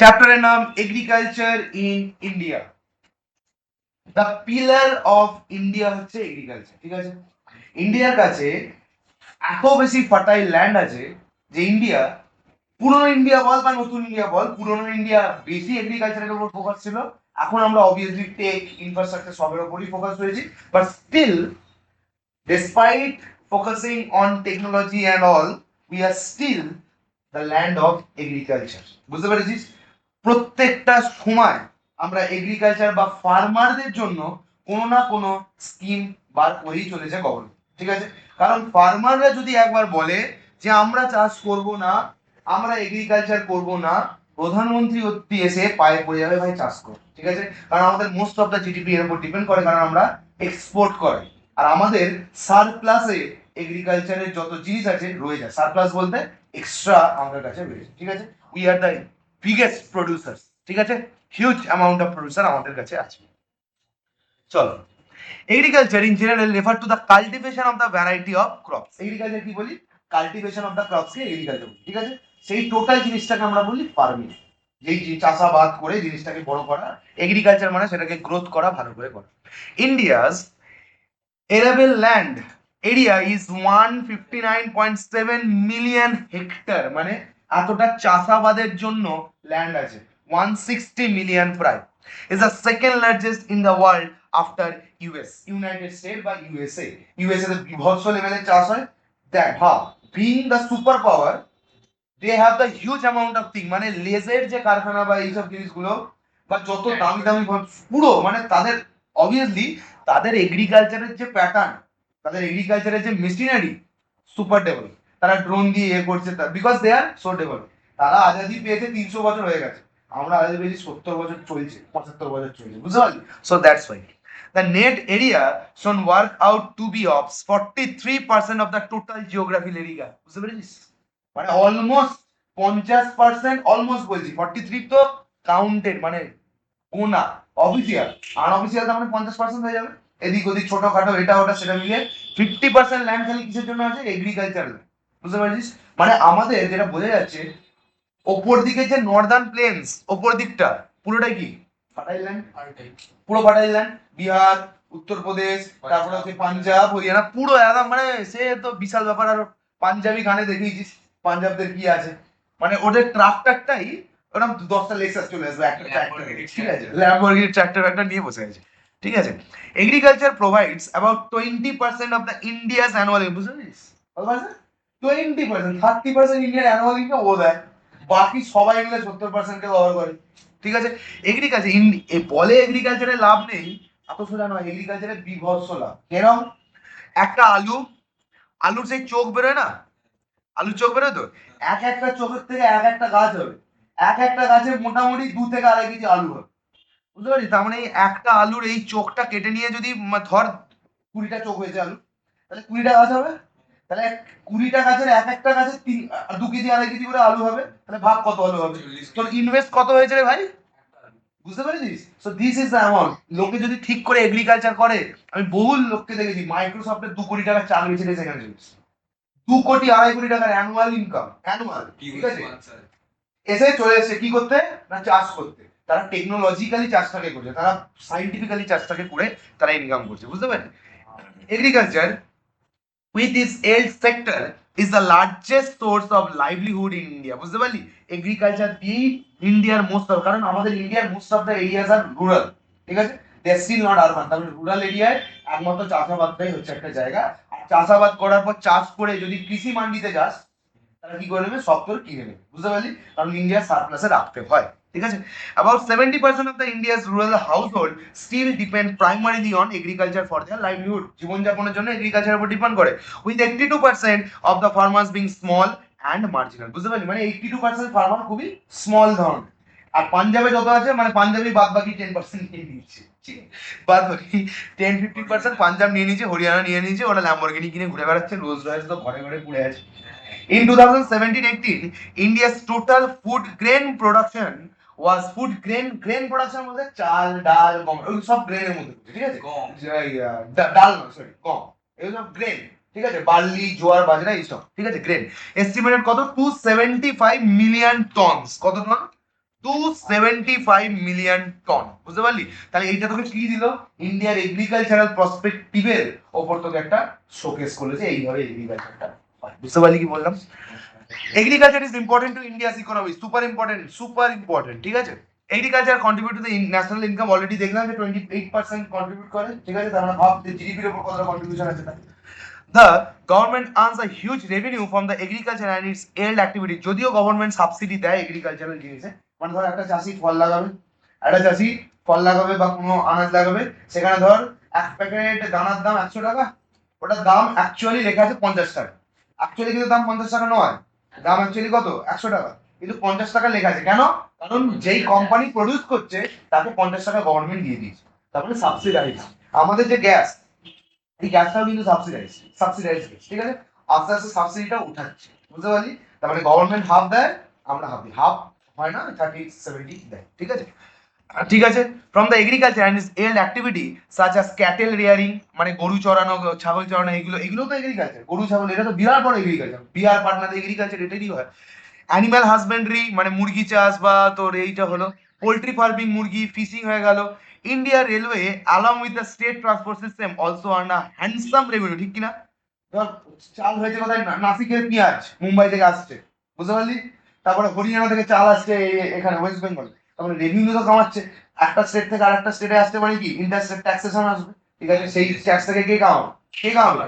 চ্যাপ্টারের নাম agriculture in India. The pillar of India হচ্ছে এগ্রিকালচার। ঠিক আছে, ইন্ডিয়ার কাছে এত বেশি ফার্টাইল ল্যান্ড আছে যে ইন্ডিয়া, পুরনো ইন্ডিয়া বল বা নতুন ইন্ডিয়া বল, পুরনো ইন্ডিয়া বেশি এগ্রিকালচারের উপর ফোকাস ছিল। এখন আমরা অবভিয়াসলি টেক ইনফ্রাস্ট্রাকচার সবের উপরই ফোকাস হয়েছি, but still despite focusing on technology and all, we are still the land of agriculture. বুঝতে পেরেছিস? প্রত্যেকটা সময় আমরা এগ্রিকালচার বা ফার্মারদের জন্য কোনো না কোনো স্কিম বার করেই চলেছে গভর্নমেন্ট। ঠিক আছে, কারণ ফার্মাররা যদি একবার বলে যে আমরা চাষ করব না, আমরা এগ্রিকালচার করব না, প্রধানমন্ত্রী অব্দি এসে পায়ে পড়ে যাবে, ভাই চাষ কর। ঠিক আছে, কারণ আমাদের মোস্ট অফ দ্য জিডিপি এর উপর ডিপেন্ড করে, কারণ আমরা এক্সপোর্ট করাই। আর আমাদের সারপ্লাসে এগ্রিকালচারের যত জিনিস আছে রয়ে যায়। সারপ্লাস বলতে এক্সট্রা আমাদের কাছে রয়েছে। ঠিক আছে, we are the biggest producer. ঠিক আছে, হিউজ অ্যামাউন্ট অফ প্রডিউসার আমাদের কাছে আছে। চলো, agriculture in general refer to the cultivation of the variety of crops. Agriculture কি বলি? Cultivation of the crops K agriculture বলি। ঠিক আছে, সেই টোটাল জিনিসটাকে আমরা বলি ফার্মিং। যেই চাষাবাদ করে জিনিসটাকে বড় করা, এগ্রিকালচার মানে সেটাকে গ্রোথ করা, ভালো করে করা। India's arable land area is 159.7 million hectare, মানে এতটা চাষাবাদের জন্য ল্যান্ড আছে। 160 মিলিয়ন প্রায়। is the second largest in the world after US, United state বা ইউএসএ। ইউএসএ তে বিভৎস লেভেলে চাষ হয়। দেখ ভাব, being the super power, they have the huge amount of thing, মানে লেজের যে কারখানা বা এইসব জিনিসগুলো বা যত দামি দামি পুরো, মানে তাদের অবভিয়াসলি তাদের এগ্রিকালচারের যে প্যাটার্ন, তাদের এগ্রিকালচারের যে মেশিনারি সুপার ডেভেলপ। তারা ড্রোন দিয়ে এ করছে, because they are so develop. তারা আজাদি পেয়েছে 300 বছর হয়ে গেছে, আমরা আজাদি পেয়েছি 70 বছর চলছে, 75 বছর চলছে, বুঝতে পারলি? So that's why the net area shown work out to be of 43% of the total geographical area. বুঝতে পেরেছিস? মানে অলমোস্ট 50%, অলমোস্ট বলছি 43 তো কাউন্টেড, মানে গোনা। অফিসিয়াল, আনঅফিসিয়াল তার মানে 50% হয়ে যাবে। এদিক ওদিক ছোটখাটো এটা ওটা সেটা মিলিয়ে 50% ল্যান্ড খালি কিসের জন্য আছে? এগ্রিকালচার। বুঝতে পারছিস? মানে আমাদের যেটা বোঝা যাচ্ছে, ওপর দিকে যে নর্দার্ন প্লেন্স, ওপর দিকটা পুরোটাই কি ফার্টাইল ল্যান্ড, পুরো ফার্টাইল ল্যান্ড। বিহার, উত্তরপ্রদেশ, তারপরে হচ্ছে পাঞ্জাব, হরিয়ানা, পুরো একদম, মানে সে তো বিশাল ব্যাপার। আর পাঞ্জাবি গানে দেখিয়েছিস পাঞ্জাবদের কি আছে, মানে ওদের ট্রাক্টরটাই ওরকম 10টা লেক্সাস চলে আসবে একটা ট্রাক্টর। ঠিক আছে, ল্যাম্বরগিনি ট্রাক্টর একটা নিয়ে বসে আছে। ঠিক আছে, agriculture provides about 20% of the India's annual, বুঝতে পারছিস? 20%, 30% ইন্ডিয়ার অ্যানুয়াল ইনকাম ও দেয়, বাকি সবাই মিলে 70% কে কভার করে। ঠিক আছে, এগ্রিকালচার বলে এগ্রিকালচারে লাভ নেই, এত সোজা নয়। এগ্রিকালচারে বিভৎস লাভ। এরকম একটা আলু, আলুর সেই চোখ বেরোয় না, আলুর চোখ বেরোয় তো, এক একটা চোখের থেকে এক একটা গাছ হবে। এক একটা গাছে মোটামুটি 2 থেকে 2.5 কেজি আলু হবে। বুঝতে পারছিস? তার মানে এই একটা আলুর এই চোখটা কেটে নিয়ে যদি ধর 20টা চোখ হয়েছে আলু, তাহলে 20টা গাছ হবে। তাহলে 20টা গাছের এক একটা গাছে 2 কেজি 2.5 কেজি করে আলু হবে। তাহলে ভাব কত আলু হবে। তোর ইনভেস্ট কত হয়েছে রে ভাই? বুঝতে পেরেছিস? So this is the amount. লোকে যদি ঠিক করে এগ্রিকালচার করে, আমি বহু লোককে দেখেছি মাইক্রোসফটের 2 কোটি টাকার চাকরি ছেড়ে সেখানে চলেছে। 2 কোটি 2.5 কোটি টাকার অ্যানুয়াল ইনকাম, অ্যানুয়াল। ঠিক আছে, এসে চলে এসে কি করতে না, চাষ করতে। তারা টেকনোলজিক্যালি চাষটাকে করছে, তারা সাইন্টিফিক্যালি চাষটাকে করে তারা ইনকাম করছে। বুঝতে পারলি? Agriculture with its health sector is the largest source of livelihood in India. বুঝতে পারলি? এগ্রিকালচার দিয়েই ইন্ডিয়ার মোস্ট অফ, কারণ আমাদের ইন্ডিয়ার most of the areas R rural. ঠিক আছে, দে আর স্টিল নট আরবান। তাহলে রুরাল এরিয়ায় একমাত্র চাষাবাদটাই হচ্ছে একটা জায়গা। আর চাষাবাদ করার পর চাষ করে যদি কৃষি মান্ডিতে যাস, তারা কি করে নেবে? সব তোর কিনে নেবে। বুঝতে পারলি? কারণ ইন্ডিয়ার সারপ্লাসে রাখতে হয়। ঠিক আছে, about 70% of the India's rural household still depend primarily on agriculture for their livelihood. জীবনযাপনের জন্য এগ্রিকালচারের উপর ডিপেন্ড করে, with 82% of the farmers being small and marginal. বুঝতে পারলি? মানে 82% ফার্মার খুবই স্মল ধরনের। আর পাঞ্জাবে যত আছে, মানে পাঞ্জাবি বাদ বাকি 10% নিয়ে নিচ্ছে। বাদ বাকি 10-15% পাঞ্জাব নিয়ে নিয়েছে, হরিয়ানা নিয়ে নিয়েছে, ওরা ল্যাম্বরগিনি কিনে ঘুরে বেড়াচ্ছে, রোলস রয়েস তো ঘরে ঘরে পড়ে আছে। In 2017-18, India's total food grain production was grain production বলতে চাল, ডাল, গম, ওই সব গ্রেনের মধ্যে পড়ছে। ঠিক আছে, ডাল না, সরি, গম, এগুলো সব গ্রেন। ঠিক আছে, বার্লি, জোয়ার, বাজরা এইসব। ঠিক আছে, গ্রেন। এস্টিমেটেড কত? 275 মিলিয়ন টনস। কত টন? 275 মিলিয়ন টন। বুঝতে পারলি? তাহলে এইটা তোকে কি দিল? ইন্ডিয়ার এগ্রিকালচারাল প্রসপেক্টিভের ওপর তোকে একটা শোকেস করেছে এইভাবে এগ্রিকালচারটা হয়। বুঝতে পারলি কি বললাম? Agriculture is important to India's economy, super important, super important. ঠিক আছে? Agriculture contribute to the national income, already দেখলাম যে 28% কন্ট্রিবিউট করে। ঠিক আছে? তার মানে ভাব জিডিপির উপর কতটা কন্ট্রিবিউশন আছে তার। The government earns a huge revenue from the agriculture and its aired activity. যদিও গভর্নমেন্ট সাবসিডি দেয় এগ্রিকালচারাল জিনিসে, মানে ধর একটা চাষি ফল লাগাবে, বা কোনো আনাজ লাগাবে, সেখানে ধর এক প্যাকেট দানার দাম 100 টাকা, ওটার দাম অ্যাকচুয়ালি লেখা আছে 50 টাকা। অ্যাকচুয়ালি কিন্তু দাম 50 টাকা নয়, দাম অ্যাকচুয়ালি কত? 100 টাকা, কিন্তু 50 টাকা লেখা আছে। কেন? কারণ যেই কোম্পানি প্রডিউস করছে তাকে 50 টাকা গভর্নমেন্ট দিয়ে দিয়েছে, তারপরে সাবসিডাইজ। আমাদের যে গ্যাস, এই গ্যাসটাও কিন্তু সাবসিডাইজ। ঠিক আছে? আস্তে আস্তে সাবসিডিটা উঠাচ্ছে। বুঝতে পারলি? তার মানে গভর্নমেন্ট হাফ দেয়, আমরা হাফ দিই, হাফ হয় না, 30-70 দেয়। ঠিক আছে? ঠিক আছে। From the agriculture and it's and activity such as cattle rearing, মানে গরু চড়ানো, ছাগল চড়ানো, এগুলো তো এগ্রিকালচার। গরু ছাগল এটা তো বিরাট বড় এগ্রিকালচার। বিহার পাটনাতে এগ্রিকালচার এটাই হয়। অ্যানিম্যাল হাজবেন্ডারি, মানে মুরগি চাষ বা তোর এইটা হলো পোল্ট্রি ফার্মিং, মুরগি ফিশিং হয়ে গেল। India railway along with the state transport system also earn a handsome revenue, ঠিক কিনা? ধর চাল হয়েছে কোথায়? নাসিকের পেঁয়াজ মুম্বাই থেকে আসছে। বুঝতে পারলি? তারপরে হরিয়ানা থেকে চাল আসছে এখানে ওয়েস্ট বেঙ্গল, তারপরে রেভিনিউ তো কামাচ্ছে। একটা স্টেট থেকে আরেকটা স্টেটে আসতে পারে কি ইন্টারস্টেট ট্যাক্সেশন আসবে। ঠিক আছে? সেই ট্যাক্স থেকে কে কামাবে?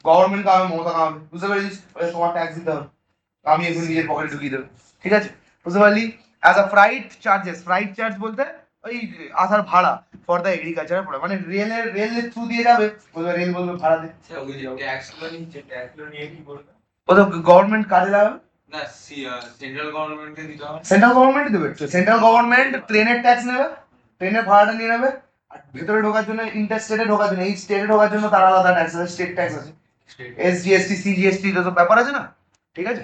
গভর্নমেন্ট কামাবে, মমতা কামাবে। বুঝতে পেরেছিস? তোমার ট্যাক্স দিতে হবে, আমি এখন নিজের পকেটে ঢুকিয়ে দেবো। ঠিক আছে? বুঝতে পারলি? অ্যাজ আ ফ্রাইট চার্জ বলতে ওই আসার ভাড়া ফর দ্য এগ্রিকালচার প্রোডাক্ট, মানে রেলের থ্রু দিয়ে যাবে, বলবে রেল বলবে ভাড়া দে। ও তো গভর্নমেন্ট কাজে লাগাবে না, সেন্ট্রাল গভর্নমেন্টকে দিতে হবে। সেন্ট্রাল গভর্নমেন্টই দেবে। সেন্ট্রাল গভর্নমেন্ট ট্রেনের ট্যাক্স নেবে, ট্রেনের ভাড়াটা নিয়ে নেবে। আর ভেতরে ঢোকার জন্য, ইন্টার স্টেটে ঢোকার জন্য, এই স্টেটে ঢোকার জন্য তার আলাদা ট্যাক্স আছে, স্টেট ট্যাক্স আছে, এসজিএসটি, সিজিএসটি, তো ব্যাপার আছে না? ঠিক আছে?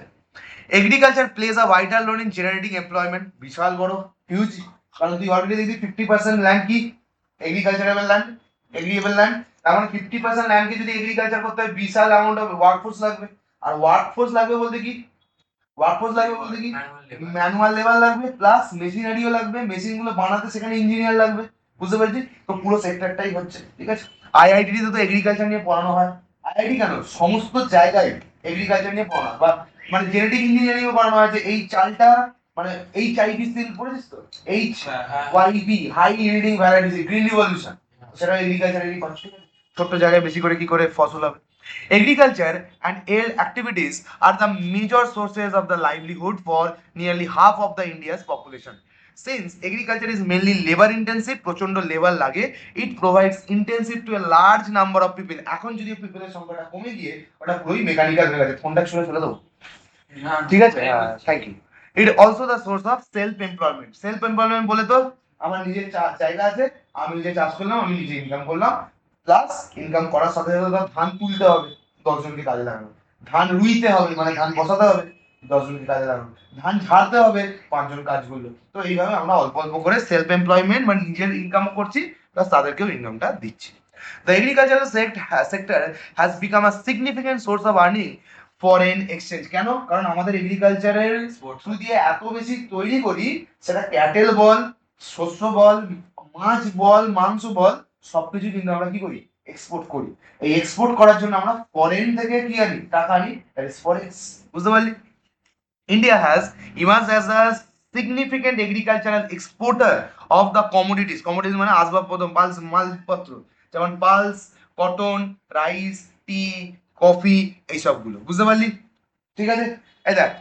Agriculture plays a vital role in generating employment, বিশাল বড়, হিউজ। কারণ তুই অলরেডি দেখবি 50% ল্যান্ড কি এগ্রিকালচারেবল ল্যান্ড, এগ্রিয়েবল ল্যান্ড। তার মানে 50% ল্যান্ডকে যদি এগ্রিকালচার করতে হয়, বিশাল অ্যামাউন্ট অফ ওয়ার্কফোর্স লাগবে। আর ওয়ার্কফোর্স লাগবে বলতে কি ম্যানুয়াল লেবার লাগবে, প্লাস মেশিনারিও লাগবে, মেশিন গুলো বানাতে সেখানে ইঞ্জিনিয়ার লাগবে। বুঝতে পেরেছি? তো পুরো সেক্টরটাই হচ্ছে। ঠিক আছে? আইআইটি তে তো এগ্রিকালচার নিয়ে পড়ানো হয়। আইআইটি কেন, সমস্ত জায়গায় এগ্রিকালচার নিয়ে পড়ানো, বা মানে জেনেটিক ইঞ্জিনিয়ারিং পড়ানো হয়, যে এই চালটা, মানে HIP সিল পড়েছিস তো, HYP, high yielding varieties, green revolution, সেটা এগ্রিকালচারেরই করছে। ছোট্ট জায়গায় বেশি করে কি করে ফসল হবে। Agriculture and aid activities are the major sources of the livelihood for nearly half of the India's population. Since agriculture is mainly labor intensive, প্রচন্ড লেবার লাগে, it provides intensive to a large number of people. এখন যদি পিপলের সংখ্যাটা কমে গিয়ে ওটা পুরোই mechanical হয়ে গেছে, ফোনটা ছুঁড়ে ফেলে দেবো। ঠিক আছে? Thank you. It also the source of self employment. Self employment বলে তো আমার নিজের জায়গা আছে, আমি নিজে চাষ করলাম, আমি নিজে ইনকাম করলাম, প্লাস ইনকাম করার সাথে সাথে ধর ধান তুলতে হবে, 10 জনকে কাজে লাগানো, ধান রুইতে হবে, মানে ধান বসাতে হবে, 10 জনকে কাজে লাগানো, ধান ঝাড়তে হবে, 5 জন কাজ করলো। তো এইভাবে আমরা অল্প অল্প করে সেলফ এমপ্লয়মেন্ট, মানে নিজের ইনকাম করছি, প্লাস তাদেরকেও ইনকামটা দিচ্ছি। The agricultural sector has become a significant source of earning foreign exchange. কেন? কারণ আমাদের এগ্রিকালচারের থ্রু দিয়ে এত বেশি তৈরি করি, সেটা ক্যাটেল বল, শস্য বল, মাছ বল, মাংস বল, সবকিছু কিন্তু আমরা কি করি? এক্সপোর্ট করি। এই এক্সপোর্ট করার জন্য আমরা ফরেন থেকে কি আনি? টাকা আনি, দ্যাট ইজ ফরেক্স। বুঝতে পারলি? India has emerged as a significant agricultural exporter of the commodities মানে আসবাবপত্র, মালপত্র, যেমন পালস, কটন, রাইস, টি, কফি, এইসবগুলো। বুঝতে পারলি? ঠিক আছে? এই দেখ,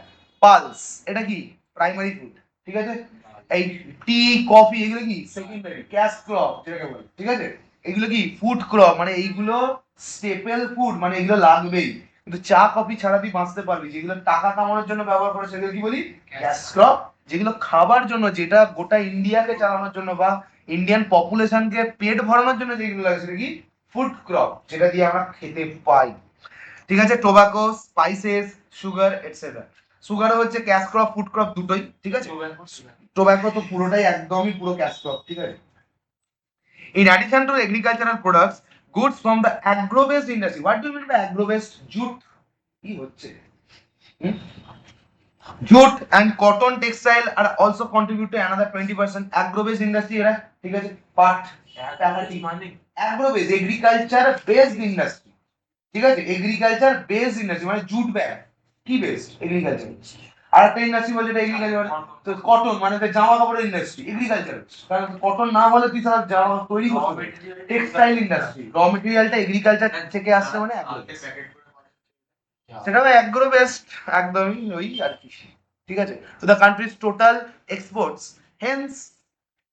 পালস এটা কি? Primary food. ঠিক আছে? এই টি, কফি, এগুলো কি? সেকেন্ডারি ক্যাশ ক্রপ যেটাকে বলে। ঠিক আছে? এগুলো কি? ফুড ক্রপ, মানে এইগুলো স্টেপল ফুড, মানে এগুলো লাগবেই। কিন্তু চা কফি ছাড়া তুই বাঁচতে পারবি। যেগুলো টাকা কামানোর জন্য ব্যবহার করে সেগুলো কি বলি? Cash crop. যেগুলো খাবার জন্য, যেটা গোটা ইন্ডিয়াকে চালানোর জন্য বা ইন্ডিয়ান পপুলেশনকে পেট ভরানোর জন্য যেগুলো লাগে, সেটা কি? ফুড ক্রপ, যেটা দিয়ে আমরা খেতে পাই। ঠিক আছে? Tobacco, spices, sugar, etcetera. সুগারও হচ্ছে ক্যাশ ক্রপ, ফুড ক্রপ দুটোই। ঠিক আছে? টোবাকো তো পুরোটাই একদমই পুরো ক্যাশ ক্রপ। ঠিক আছে? In addition to agricultural products, goods from the agro-based industry. What do you mean by agro-based? Jute কি হচ্ছে? jute and cotton textile are also contribute to another 20%. Agro based industry এরা, ঠিক আছে, পাট, মানে agro based agriculture based industry, ঠিক আছে, agriculture based industry মানে জুট ব্যাগ কি বেসড এগ্রিকালচার। আর একটা ইন্ডাস্ট্রি বলে যেটা এগ্রিকালচার, তো কটন মানে জামা কাপড়ের ইন্ডাস্ট্রি এগ্রিকালচার, কারণ কটন না হলে তুই তার জামা তৈরি করতে পারবি। টেক্সটাইল ইন্ডাস্ট্রি র মেটেরিয়ালটা এগ্রিকালচার থেকে আসছে মানে সেটাও অ্যাগ্রো বেসড, একদমই ওই আর কি, ঠিক আছে। তো the country's total exports, hence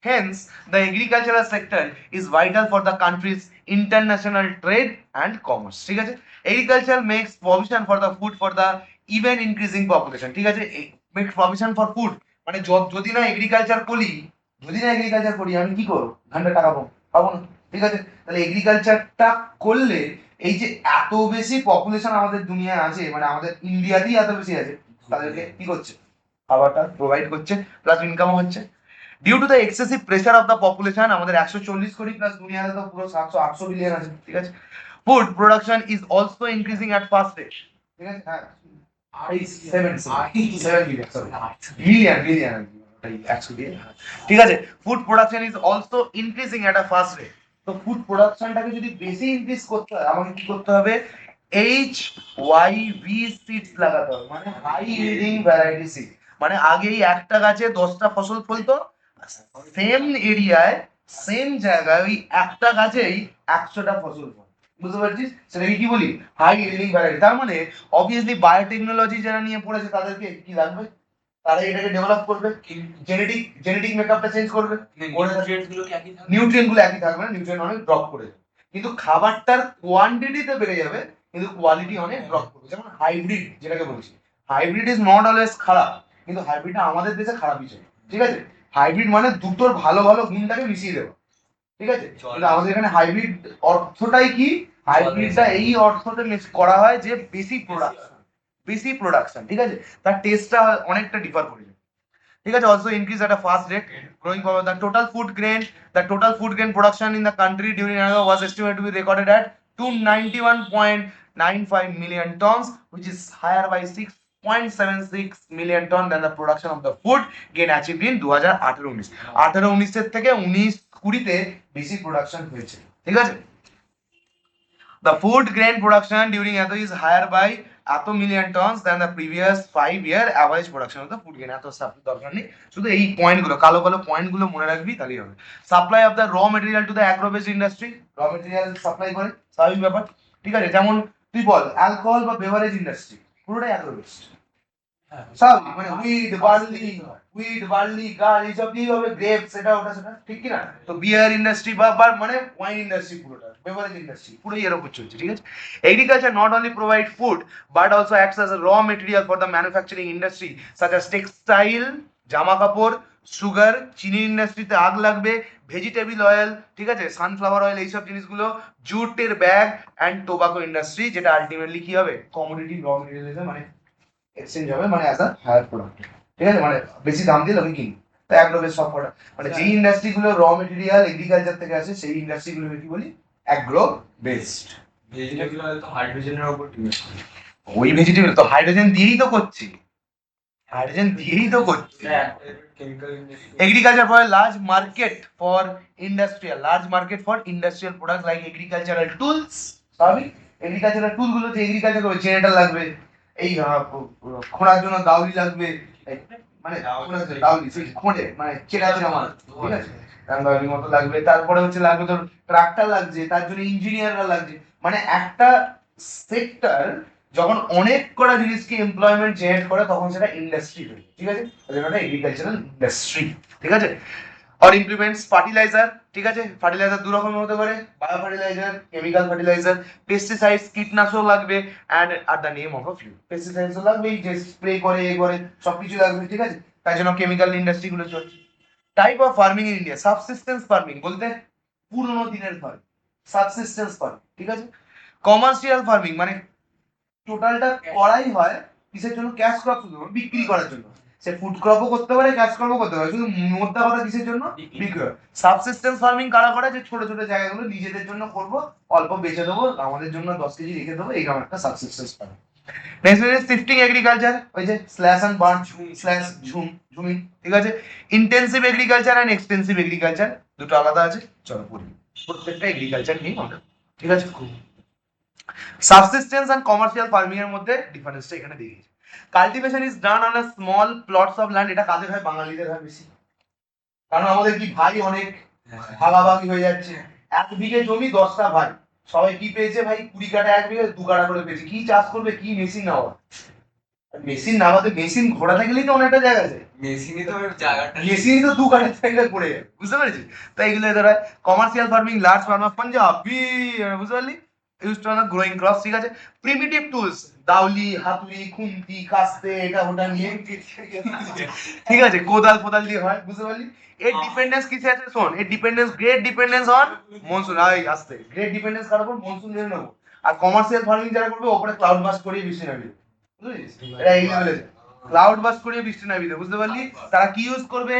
hence the agricultural sector is vital for the country's international trade and commerce, ঠিক আছে। agriculture makes provision for the food for the even increasing population, ঠিক আছে, makes provision for food মানে যদি না agriculture করি, যদি না এগ্রিকালচার করি আমি কি করবো, ধানটা টাকা পাবো, পাবো না, ঠিক আছে। তাহলে এগ্রিকালচারটা করলে এই যে এত বেশি পপুলেশন আমাদের দুনিয়ায় আছে, মানে আমাদের ইন্ডিয়াতেই এত বেশি আছে, তাদেরকে কি করছে, খাবারটা প্রোভাইড করছে, প্লাস ইনকামও হচ্ছে। Due to the excessive pressure of the population, আমাদের 140 কোটি প্লাস দুনিয়াতে তো পুরো 700-800 বিলিয়ন আছে, ঠিক আছে। Food production is also increasing at fast rate, ঠিক আছে, হ্যাঁ, ঠিক আছে। Food production is also increasing at a fast rate. তো ফুড প্রোডাকশনটাকে যদি বেশি ইনক্রিজ করতে হয় আমাকে কি করতে হবে, HYV সিডস লাগাতে হবে, মানে হাই ইল্ডিং ভ্যারাইটি সিড। মানে আগেই একটা গাছে 10টা ফসল ফলতো, সেম এরিয়ায় সেম জায়গায় ওই একটা গাছেই 100টা ফসল ফল, বুঝতে পারছিস, সেটাকে কি বলি, হাই ইল্ডিং ভ্যারাইটি। তার মানে অবভিয়াসলি বায়োটেকনোলজি যারা নিয়ে পড়েছে তাদেরকে কি লাগবে, তারা এটাকে ডেভেলপ করবে, জেনেটিক মেকআপটা চেঞ্জ করবে, নিউট্রিয়েন্ট গুলো একই থাকবে না, নিউট্রিয়েন্ট অনেক ড্রপ করে যাবে, কিন্তু খাবারটার কোয়ান্টিটিতে বেড়ে যাবে কিন্তু কোয়ালিটি অনেক ড্রপ করবে। যেমন হাইব্রিড যেটাকে বলছি, হাইব্রিড ইজ নট অলওয়েজ খারাপ, কিন্তু হাইব্রিডটা আমাদের দেশে খারাপ বিষয়, ঠিক আছে। হাইব্রিড মানে দুটোর ভালো ভালো গুণটাকে মিশিয়ে দেবো, ঠিক আছে, কিন্তু আমাদের এখানে হাইব্রিড অর্থটাই কি, হাইব্রিডটা এই অর্থতে করা হয় যে বেশি প্রোডাকশন, বেশি প্রোডাকশন, ঠিক আছে, তার টেস্টটা অনেকটা ডিফার করে যায়, ঠিক আছে। Also increase at a fast rate growing forward the total food grain production in the country during another was estimated to be recorded at 291.95 million tons, which is higher by 6.76 million ton than the production of the food gain achieved in 2018-19 18-19 এর থেকে 19-20 তে বেশি production হয়েছে, ঠিক আছে। The food grain production during এত is higher by এত million tonnes than the previous 5-year average production of the food grain। এত দরকার নেই, শুধু এই পয়েন্টগুলো কালো কালো পয়েন্টগুলো মনে রাখবি তাহলেই হবে। সাপ্লাই অফ দ্য র material to the agro based industry, র মেটেরিয়াল সাপ্লাই করে, স্বাভাবিক ব্যাপার, ঠিক আছে। যেমন তুই বল অ্যালকোহল বা বেভারেজ ইন্ডাস্ট্রি পুরোটাই অ্যাগ্রো বেসড, স্বাভাবিক, মানে উইড বার্লি গাল এইসব দিয়েই হবে, গ্রেপস এটা ওটা সেটা, ঠিক কি না। তো বিয়ার ইন্ডাস্ট্রি বা মানে ওয়াইন ইন্ডাস্ট্রি পুরোটা, বেভারেজ ইন্ডাস্ট্রি পুরোই এর উপর চলছে, ঠিক আছে। Agriculture not only provide food but also acts as a র material for the manufacturing industry such as textile, জামা কাপড়, সুগার, চিনি ইন্ডাস্ট্রিতে আগ লাগবে, ভেজিটেবল অয়েল, ঠিক আছে, সানফ্লাওয়ার অয়েল, এইসব জিনিসগুলো, জুটের ব্যাগ অ্যান্ড টোবাকো ইন্ডাস্ট্রি, যেটা আলটিমেটলি কি হবে, কমোডিটি র মেটেরিয়াল মানে এক্সচেঞ্জ হবে, মানে অ্যাজ আ হায়ার প্রোডাক্ট, ঠিক আছে, মানে বেশি দাম দিয়ে লোকে কিনবে। তো অ্যাগ্রো বেস সব কটা মানে যেই ইন্ডাস্ট্রি গুলো র মেটেরিয়াল এগ্রিকালচার থেকে আসে সেই ইন্ডাস্ট্রি গুলো কি বলি, অ্যাগ্রো বেসড। ভেজিটেবল অয়েল তো হাইড্রোজেনের উপর ডিপেন্ড করে, ওই ভেজিটেবল তো হাইড্রোজেন দিয়েই তো করছি, হাইড্রোজেন দিয়েই তো করছি। Agriculture for a large market for industrial products like agricultural tools, স্বাভাবিক, এগ্রিকালচারাল টুল গুলো যে এগ্রিকালচার করে জেনারেটর লাগবে, এই খোঁড়ার জন্য দাউলি লাগবে, মানে দাউলি সেই খোঁড়ে মানে চেরা চেরা মাল, ঠিক আছে, দাউলির মতো লাগবে। তারপরে হচ্ছে লাগবে তোর ট্রাক্টর লাগছে, তার জন্য ইঞ্জিনিয়াররা লাগছে, মানে একটা সেক্টর যখন অনেক কটা জিনিসকে এমপ্লয়মেন্ট জেনারেট করে তখন সেটা ইন্ডাস্ট্রি হয়ে যায়, ঠিক আছে, যেটা এগ্রিকালচারাল ইন্ডাস্ট্রি, ঠিক আছে। অর ইমপ্লিমেন্টস ফার্টিলাইজার, ঠিক আছে, ফার্টিলাইজার দু রকমের হতে পারে, bio fertiliser, chemical fertiliser, pesticides কীটনাশক লাগবে, and are the name of a few, pesticides লাগবে যে স্প্রে করে এ করে সবকিছু লাগবে, ঠিক আছে, তাই জন্য কেমিক্যাল ইন্ডাস্ট্রি গুলো চলছে। Type of farming in India, subsistence farming বলতে পুরনো দিনের ফার্ম, সাবসিস্টেন্স ফার্মিং, ঠিক আছে। কমার্শিয়াল ফার্মিং মানে টোটালটা করাই হয় কিসের জন্য, ক্যাশ ক্রপ, শুধু বিক্রি করার জন্য, সে ফুড ক্রপও করতে পারে ক্যাশ ক্রপও করতে পারে, শুধু মোদ্দা কথা কিসের জন্য, বিক্রি। সাবসিস্টেন্স ফার্মিং কারা করে, যে ছোট ছোট জায়গাগুলো নিজেদের জন্য করব, অল্প বেচে দেবো, আমাদের জন্য 10 কেজি রেখে দেবো, এই একটা সাবসিস্টেন্স ফার্মিং, নেক্সট হচ্ছে শিফটিং এগ্রিকালচার, ওই যে slash and burn slash jhuming, ঠিক আছে। Intensive agriculture and extensive agriculture, দুটো আলাদা আছে, চলো পড়ি প্রত্যেকটা এগ্রিকালচার নিয়ে আমরা, ঠিক আছে। সাবসিস্টেন্স এন্ড কমার্শিয়াল ফার্মিং এর মধ্যে ডিফারেন্সটা এখানে দেখিয়েছে। Cultivation is done on a small plots of land, এটা কাদের হয়? বাঙালিদের হয় বেশি, কারণ আমাদের কি ভাই অনেক ভাগাভাগি হয়ে যাচ্ছে। 1 বিঘে জমি 10টা ভাই, সবাই কি পেয়েছে ভাই? 20 কাঠা 1 বিঘে 2 কাঠা করে পেয়েছে। কি চাষ করবে? কি মেশিন নাও, মেশিন নামাতে মেশিন ঘোরাতে গেলেই তো অনেকটা জায়গা আছে, মেশিনই তো জায়গাটা মেশিন তো 2 কাঠা জায়গা পড়ে যাবে, বুঝতে পেরেছিস? তাই এগুলো এদের হয়। Commercial farming, large farmer Punjab, বুঝতে পারলি? Use to on growing crops, ঠিক আছে। প্রিমিটিভ টুলস, দাউলি, হাতুড়ি, খুন্তি, কাস্তে, এটা ওটা নিয়ে, ঠিক আছে, কোদাল ফোদাল দিয়ে হয়, বুঝতে পারলি? এর ডিপেন্ডেন্স কিসে আছে শোন, এর dependence, great dependence on monsoon, এই আসতে গ্রেট ডিপেন্ডেন্স কার উপর? মনসুন এর উপর। আর কমার্শিয়াল ফার্মিং যারা করবে ওপরে ক্লাউড বাস করিয়ে বৃষ্টি নামবে, বুঝলিস? এটা এই লেভেলে ক্লাউড বাস করিয়ে বৃষ্টি নামবে, বুঝতে পারলি? তারা কি ইউজ করবে?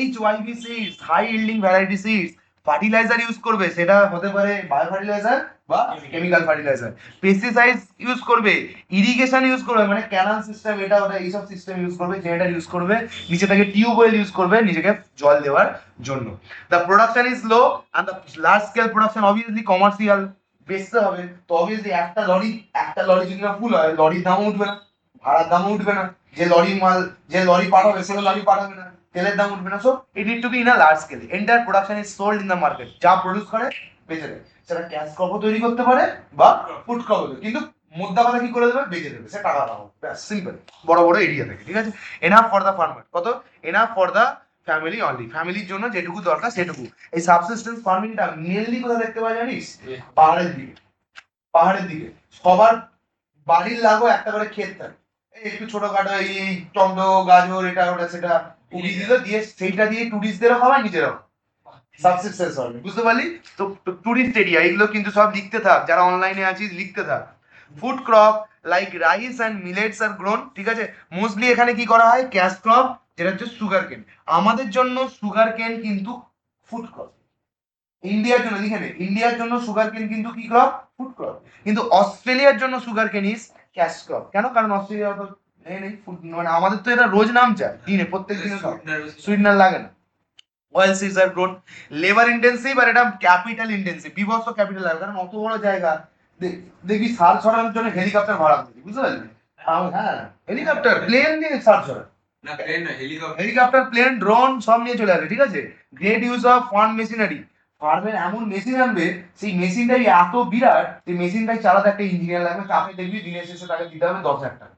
HYV seeds, high yielding variety seeds. Fertiliser use করবে, সেটা হতে পারে বায়ো ফার্টিলাইজার বা কেমিক্যাল ফার্টিলাইজার। পেস্টিসাইডস ইউজ করবে, ইরিগেশন ইউজ করবে, মানে ক্যানাল সিস্টেম, এটা ওটা এইসব সিস্টেম ইউজ করবে, জেনারেটর ইউজ করবে, নিচে থেকে টিউবওয়েল ইউজ করবে নিজেকে জল দেওয়ার জন্য। The production is low and the large scale production obviously commercial, বেচতে হবে। তো অবভিয়াসলি একটা লরি যদি না ফুল হয়, লরির দামও উঠবে না, ভাড়ার দামও উঠবে না, যে লরির মাল, যে লরি পাঠাবে সে লরি পাঠাবে না, তেলের দাম উঠবে না। So it need to be in a large scale, entire production is sold in the market, যা প্রডিউস করে বেচে দেবে। সেটা ক্যাশ ক্রপও তৈরি করতে পারে বা ফুড ক্রপও, কিন্তু মোদ্দা কথা কি করে দেবে? বেচে দেবে, সে টাকা পাবো, ব্যাস সিম্পল। বড় বড় এরিয়া থেকে, ঠিক আছে। এনাফ ফর দ্য ফার্মার, কত? Enough for the family only, ফ্যামিলির জন্য যেটুকু দরকার সেটুকু। এই সাবসিস্টেন্স ফার্মিংটা মেনলি কোথায় দেখতে পাওয়া জানিস? পাহাড়ের দিকে, পাহাড়ের দিকে সবার বাড়ির লাগো একটা করে ক্ষেত থাকে, এই একটু ছোটখাটো এই টমেটো, গাজর, এটা ওটা সেটা উড়িয়ে দিল, দিয়ে সেইটা দিয়ে টুরিস্টদেরও খাওয়ায়, নিজেরাও সাবসিস্টেন্স ফার্মিং, বুঝতে পারলি? তো টুরিস্ট এরিয়া এগুলো কিন্তু সব লিখতে থাক, যারা অনলাইনে আছিস লিখতে থাক। Food crop like rice and millets are grown, ঠিক আছে। মোস্টলি এখানে কি করা হয়? ক্যাশ ক্রপ, যেটা হচ্ছে সুগার কেন। আমাদের জন্য সুগার কেন কিন্তু ফুড ক্রপ, ইন্ডিয়ার জন্য লিখে নে, ইন্ডিয়ার জন্য সুগার কেন কিন্তু কি ক্রপ? Food crop. কিন্তু অস্ট্রেলিয়ার জন্য সুগার কেন ইজ ক্যাশ ক্রপ। কেন? কারণ অস্ট্রেলিয়া তো নেই ফুড, মানে আমাদের তো এটা রোজ নাম চায় দিনে, প্রত্যেক দিনে খাও, সুইটনার লাগে না। Oil seeds are grown, labour intensive আর এটা ক্যাপিটাল ইন্টেন্সিভ, বিভৎস ক্যাপিটাল লাগে, কারণ অত বড় জায়গা দেখবি সার ছড়ানোর জন্য হেলিকপ্টার ভাড়া করবি, বুঝতে পারলি? হ্যাঁ, হেলিকপ্টার প্লেন দিয়ে সার ছড়ায়, না প্লেন না, হেলিকপ্টার, হেলিকপ্টার, প্লেন, ড্রোন সব নিয়ে চলে আসে, ঠিক আছে। Great use of farm machinery, ফার্মের এমন মেশিন আনবে, সেই মেশিনটাই এত বিরাট, সেই মেশিনটাই চালাতে একটা ইঞ্জিনিয়ার লাগবে, তাকে দেখবি দিনের শেষে তাকে দিতে হবে 10,000 টাকা,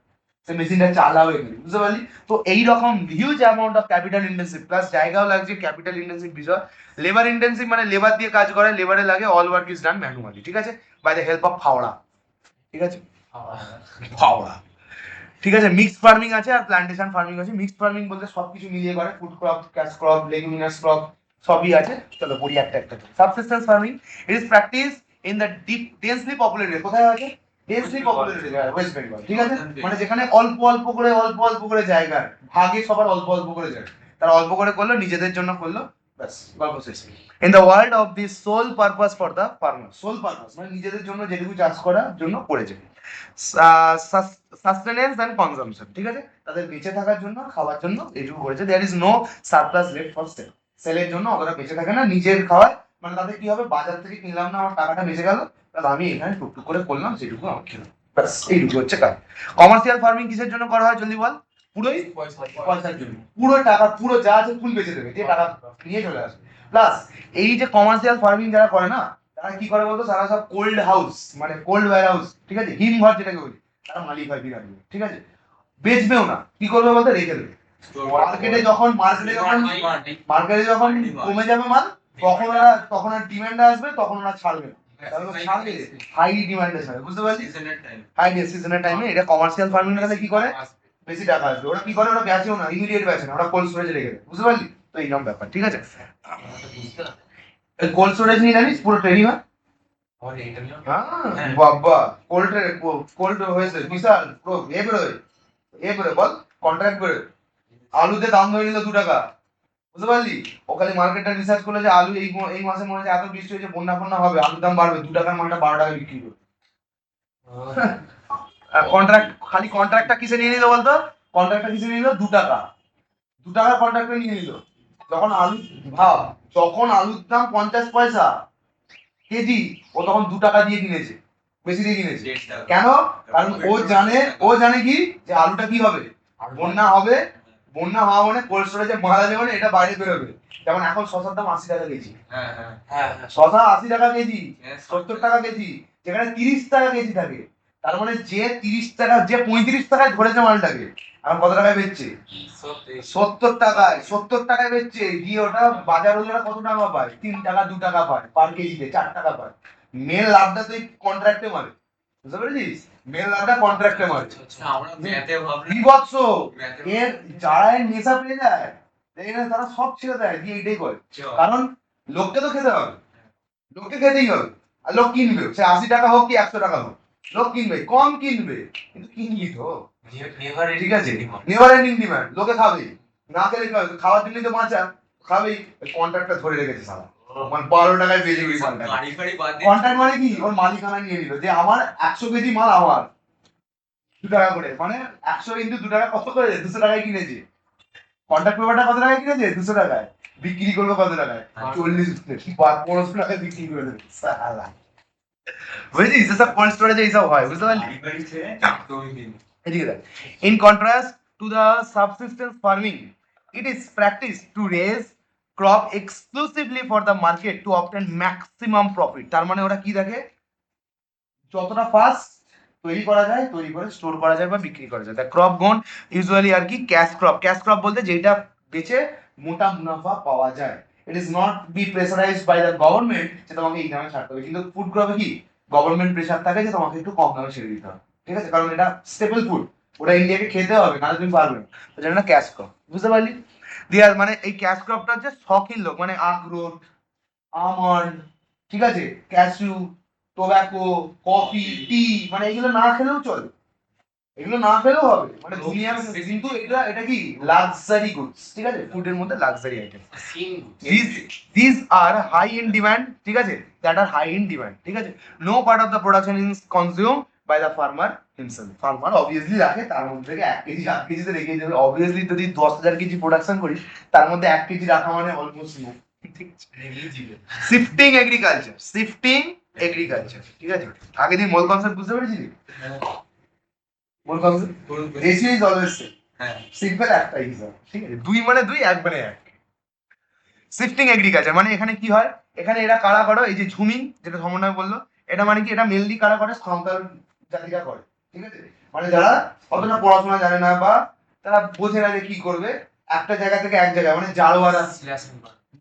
সেই মেশিনটা চালাবে এখানে, বুঝতে পারলি? তো এইরকম huge amount of capital intensive, plus জায়গাও লাগছে, ক্যাপিটাল ইন্টেন্সিভ বিষয়। লেবার ইন্টেন্সিভ মানে লেবার দিয়ে কাজ করে, লেবারে লাগে, all work is done manually, ঠিক আছে, বাই দ্য হেল্প অফ ফাওড়া, ঠিক আছে, ফাওড়া, ঠিক আছে। মিক্সড ফার্মিং আছে আর প্ল্যান্টেশন ফার্মিং আছে। মিক্সড ফার্মিং বলতে সবকিছু মিলিয়ে করে, food crop, cash crop, leguminous crop সবই আছে। চলো পড়ি একটা একটা। Subsistence farming, it is practice in the deep densely populated, কোথায় আছে? ডেন্সলি পপুলেটেড ওয়েস্ট বেঙ্গল, ঠিক আছে। মানে যেখানে অল্প অল্প করে জায়গা, ভাগে সবার অল্প অল্প করে জায়গা, তারা অল্প করে করলো, নিজেদের জন্য করলো, ব্যাস গল্প শেষ। In the world of this sole purpose for the farmer, sole purpose মানে নিজেদের জন্য যেটুকু চাষ করার জন্য করেছে। সাস্টেনেন্স এন্ড কনজাম্পশন, ঠিক আছে, তাদের বেঁচে থাকার জন্য, খাওয়ার জন্য এইটুকু করেছে। There is no surplus left for sale, সেলের জন্য অতটা বেঁচে থাকে না, নিজের খাওয়ায়, মানে তাদের কি হবে? বাজার থেকে কিনলাম না, আমার টাকাটা বেঁচে গেল, তাহলে আমি এখানে টুকটুক করে করলাম, সেটুকু আমার খেলাম, ব্যাস এইটুকু হচ্ছে কাজ। কমার্শিয়াল ফার্মিং কিসের জন্য করা হয় জলদি বল? পুরোই পয়সার জন্য, পুরো টাকা, পুরো যা আছে ফুল বেঁচে দেবে, দিয়ে টাকা নিয়ে চলে আসবে। প্লাস এই যে কমার্শিয়াল ফার্মিং যারা করে না, তারা কি করে বলতো? তারা সব কোল্ড হাউস, মানে কোল্ড ওয়্যার হাউস, ঠিক আছে, হিমঘর যেটাকে বলি, তারা মালিক হয় বিরাট, ঠিক আছে। বেচবেও না, কি করবে বলতে? রেখে দেবে। মার্কেটে যখন কমে যাবে মাল, তখন আর ডিমান্ড আসবে, তখন ওরা ছাড়বে না, ছাড়বে হাই ডিমান্ডে ছাড়বে, বুঝতে পারলি? হাই সিজনের টাইমে এটা কমার্শিয়াল ফার্মিং তাহলে কি করে? বেশি টাকা আসবে, ওরা কি করে? ওরা বেচেও না, ইমিডিয়েট বেচে না, ওরা কোল্ড স্টোরেজে রেখে দেয়, বুঝতে পারলি? তো এইরকম ব্যাপার, ঠিক আছে। কোল্ড স্টোরেজ নিয়ে জানিস পুরো ট্রেনিং হয়, হ্যাঁ বাবা, কোল্ড হয়েছে বিশাল, পুরো এ করে বল, কন্ট্রাক্ট করে আলুতে দাম ধরে নিল 2 টাকা, বুঝতে পারলি? ও খালি মার্কেটটা রিসার্চ করলে যে আলু এই মাসে মনে হচ্ছে এত বৃষ্টি হয়েছে, বন্যা ফন্যা হবে, আলুর দাম বাড়বে, 2 টাকার মালটা 12 টাকা বিক্রি করবে। কন্ট্রাক্ট খালি কন্ট্রাক্টটা কিসে নিয়ে নিল বলতো? কন্ট্রাক্টটা কিসে নিয়ে নিল? 2 টাকা, 2 টাকার কন্ট্রাক্টটা নিয়ে নিল। যখন আলু, ভাব, যখন আলুর দাম 50 পয়সা কেজি, ও তখন 2 টাকা দিয়ে কিনেছে, বেশি দিয়ে কিনেছে। 1.5 টাকা। কেন? কারণ ও জানে কি যে আলুটা কি হবে, বন্যা হবে, বন্যা হওয়া মানে কোল্ড স্টোরেজে মারা যাবে, মানে এটা বাইরে বেরোবে। যেমন এখন শসার দাম 80 টাকা কেজি, হ্যাঁ হ্যাঁ শসা 80 টাকা কেজি, হ্যাঁ, 70 টাকা কেজি, যেখানে 30 টাকা কেজি থাকে। তার মানে যে 30 টাকা, যে 35 টাকায় ধরেছে মালটাকে, এখন কত টাকায় বেচছে? 70 টাকায়, 70 টাকায় বেচছে। গিয়ে ওটা বাজার ওরা কত টাকা পায়? 3 টাকা 2 টাকা পায় পার কেজিতে, 4 টাকা পায়। মেন লাভটা তুই কন্ট্রাক্টে মারে, বুঝতে পেরেছিস? মেন লাভটা কন্ট্রাক্টে মারে। আমরা ম্যাথে ভাবলাম বিভৎস। ম্যাথে এর যারা এর নেশা পেয়ে যায়, দেখে তারা সব ছেড়ে দেয়, দিয়ে এটাই করে। কারণ লোককে তো খেতে হবে, লোককে খেতেই হবে, আর লোক কিনবে, সে 80 টাকা হোক কি 100 টাকা হোক, লোক কিনবে, কম কিনবে কিন্তু কিনবি তো। ঠিক আছে, নেভার এন্ডিং ডিমান্ড, লোকে খাবেই, না খেলে কি হবে? খাওয়ার জন্যই তো বাঁচা, খাবেই। কন্ট্রাক্টটা ধরে রেখেছে সারা, মানে 12 টাকায় বেজে গেছে। গাড়ি ফাড়ি বাদ দিয়ে কন্ট্রাক্ট মানে কি? ওর মালিকানা নিয়ে নিল যে আমার 100 কেজি মাল আমার, 2 টাকা করে, মানে 100 ইন্টু 2 টাকা কত করে? 200 টাকায় কিনেছে। কন্ট্রাক্ট পেপারটা কত টাকায় কিনেছে? 200 টাকায়। বিক্রি করবে কত টাকায়? 40 বা 15 টাকায় বিক্রি করে দেবে সালা। বুঝেছিস? এসব কোল্ড স্টোরেজে এইসব হয়, বুঝতে পারলি? গাড়ি ফাড়ি ছেড়ে একদমই কিনি। এদিকে দেখ। In contrast to the subsistence farming, it is practiced to raise crop exclusively for the market to obtain maximum profit. তার মানে ওরা কি দেখে? যতটা ফাস্ট তৈরি করা যায়, তৈরি করে স্টোর করা যায় বা বিক্রি করা যায়। দ্য ক্রপ গ্রোন ইউজুয়ালি আর কি ক্যাশ ক্রপ। ক্যাশ ক্রপ বলতে যেটা বেচে মোটা মুনাফা পাওয়া যায়। It is not be pressurised by the government যে তোমাকে এই দামে ছাড়তে হবে, কিন্তু ফুড ক্রপে কি গভর্নমেন্ট প্রেসার থাকে যে তোমাকে একটু কম দামে ছেড়ে দিতে হবে, ঠিক আছে? কারণ এটা স্টেপল ফুড, ওটা ইন্ডিয়াকে খেতে হবে, নাহলে তুমি পারবে না। তো যেটা ক্যাশ ক্রপ, বুঝতে পারলি? দিয়ে মানে এই ক্যাশ ক্রপটা হচ্ছে শখিন লোক, মানে আখরোট, আমন্ড, ঠিক আছে, ক্যাশু, টোব্যাকো, কফি, টি, মানে এগুলো না খেলেও চলে, এগুলো না খেলেও হবে, মানে দুনিয়া। কিন্তু এটা এটা কি লাক্সারি গুডস, ঠিক আছে, ফুডের মধ্যে luxury item. These are high in demand, ঠিক আছে, that are high in demand, ঠিক আছে। No part of the production is consumed by the farmer himself. Farmer obviously রাখে, তার মধ্যে থেকে 1 কেজি 8 কেজিতে রেখে দেবে। অবভিয়াসলি যদি 10,000 কেজি প্রোডাকশন করিস, তার মধ্যে 1 কেজি রাখা মানে almost no. Shifting agriculture, shifting agriculture, ঠিক আছে। আগে দিন মূল কনসেপ্ট বুঝতে পেরেছিলি? মূল concept ratio is always same, হ্যাঁ সিম্পল একটাই হিসাব, ঠিক আছে। 2 মানে 2, 1 মানে 1। শিফটিং এগ্রিকালচার মানে এখানে কি হয়? এখানে এরা কারা করো, এই যে ঝুমিং, যেটা সমন্বয় বললো, এটা মানে কি? এটা মেনলি কারা করে? সাঁওতাল জাতিরা করে, ঠিক আছে। মানে যারা অতটা পড়াশোনা জানে না, বা তারা বোঝে না যে কি করবে, একটা জায়গা থেকে এক জায়গায়, মানে জারোয়ারা,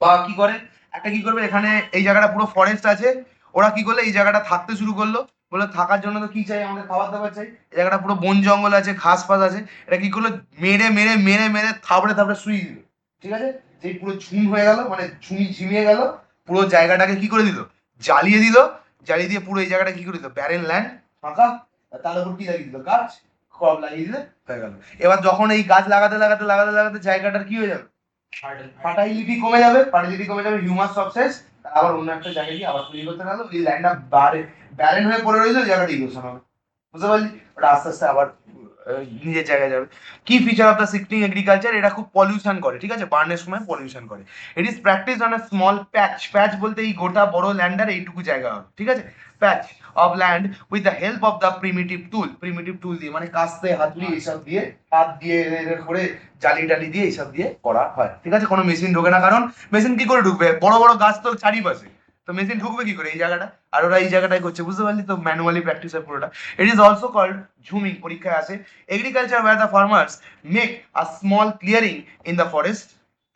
বা কি করে, একটা কি করবে, এখানে এই জায়গাটা পুরো ফরেস্ট আছে, ওরা কি করলো, এই জায়গাটা থাকতে শুরু করলো। বলে থাকার জন্য তো কি চাই? আমাদের খাবার দাবার চাই। এই জায়গাটা পুরো বন জঙ্গল আছে, ঘাস ফাস আছে। এটা কি করলো? মেরে মেরে মেরে মেরে থাবড়ে থাবড়ে শুয়ে দিল, ঠিক আছে। সেই পুরো ঝুম হয়ে গেল, মানে ঝিমিয়ে গেল, পুরো জায়গাটাকে কি করে দিল? জ্বালিয়ে দিল। জ্বালিয়ে দিয়ে পুরো এই জায়গাটা কি করে দিল? ব্যারেন ল্যান্ড, ফাঁকা। আর তার উপর কি লাগিয়ে দিল? গাছ, ক্রপ লাগিয়ে দিলে হয়ে গেল। এবার যখন এই গাছ লাগাতে লাগাতে লাগাতে লাগাতে জায়গাটার কি হয়ে যাবে? ফার্টাইলিটি কমে যাবে, ফার্টিলিটি কমে যাবে, হিউমাস সব শেষ। আবার অন্য একটা জায়গায় গিয়ে আবার তৈরি করতে গেল, ওই ল্যান্ডটা ব্যারেন হয়ে পড়ে রয়েছে, ওই জায়গাটা ইরোশন হবে, বুঝতে পারলি? ওটা আস্তে আস্তে আবার নিজের জায়গায় যাবে। কি feature of the shifting agriculture? এটা খুব পলিউশন করে, ঠিক আছে, বার্নের সময় পলিউশন করে। It is practice on a small patch. Patch বলতে এই গোটা বড় ল্যান্ডার এইটুকু জায়গা হবে, ঠিক আছে, patch of land with the help of the primitive tool. Primitive tool দিয়ে মানে কাস্তে, হাতুড়ি, এইসব দিয়ে, হাত দিয়ে করে জালি টালি দিয়ে এইসব দিয়ে করা হয়, ঠিক আছে। কোনো মেশিন ঢোকে না, কারণ মেশিন কি করে ঢুকবে? বড় বড় গাছ তো চারিপাশে, তো মেশিন ঢুকবে কি করে এই জায়গাটা? আর ওরা এই জায়গাটাই করছে, বুঝতে পারলি? তো ম্যানুয়ালি প্র্যাকটিস হয় পুরোটা। It is also called jhuming, পরীক্ষায় আসে। Agriculture where the farmers make a small clearing in the forest,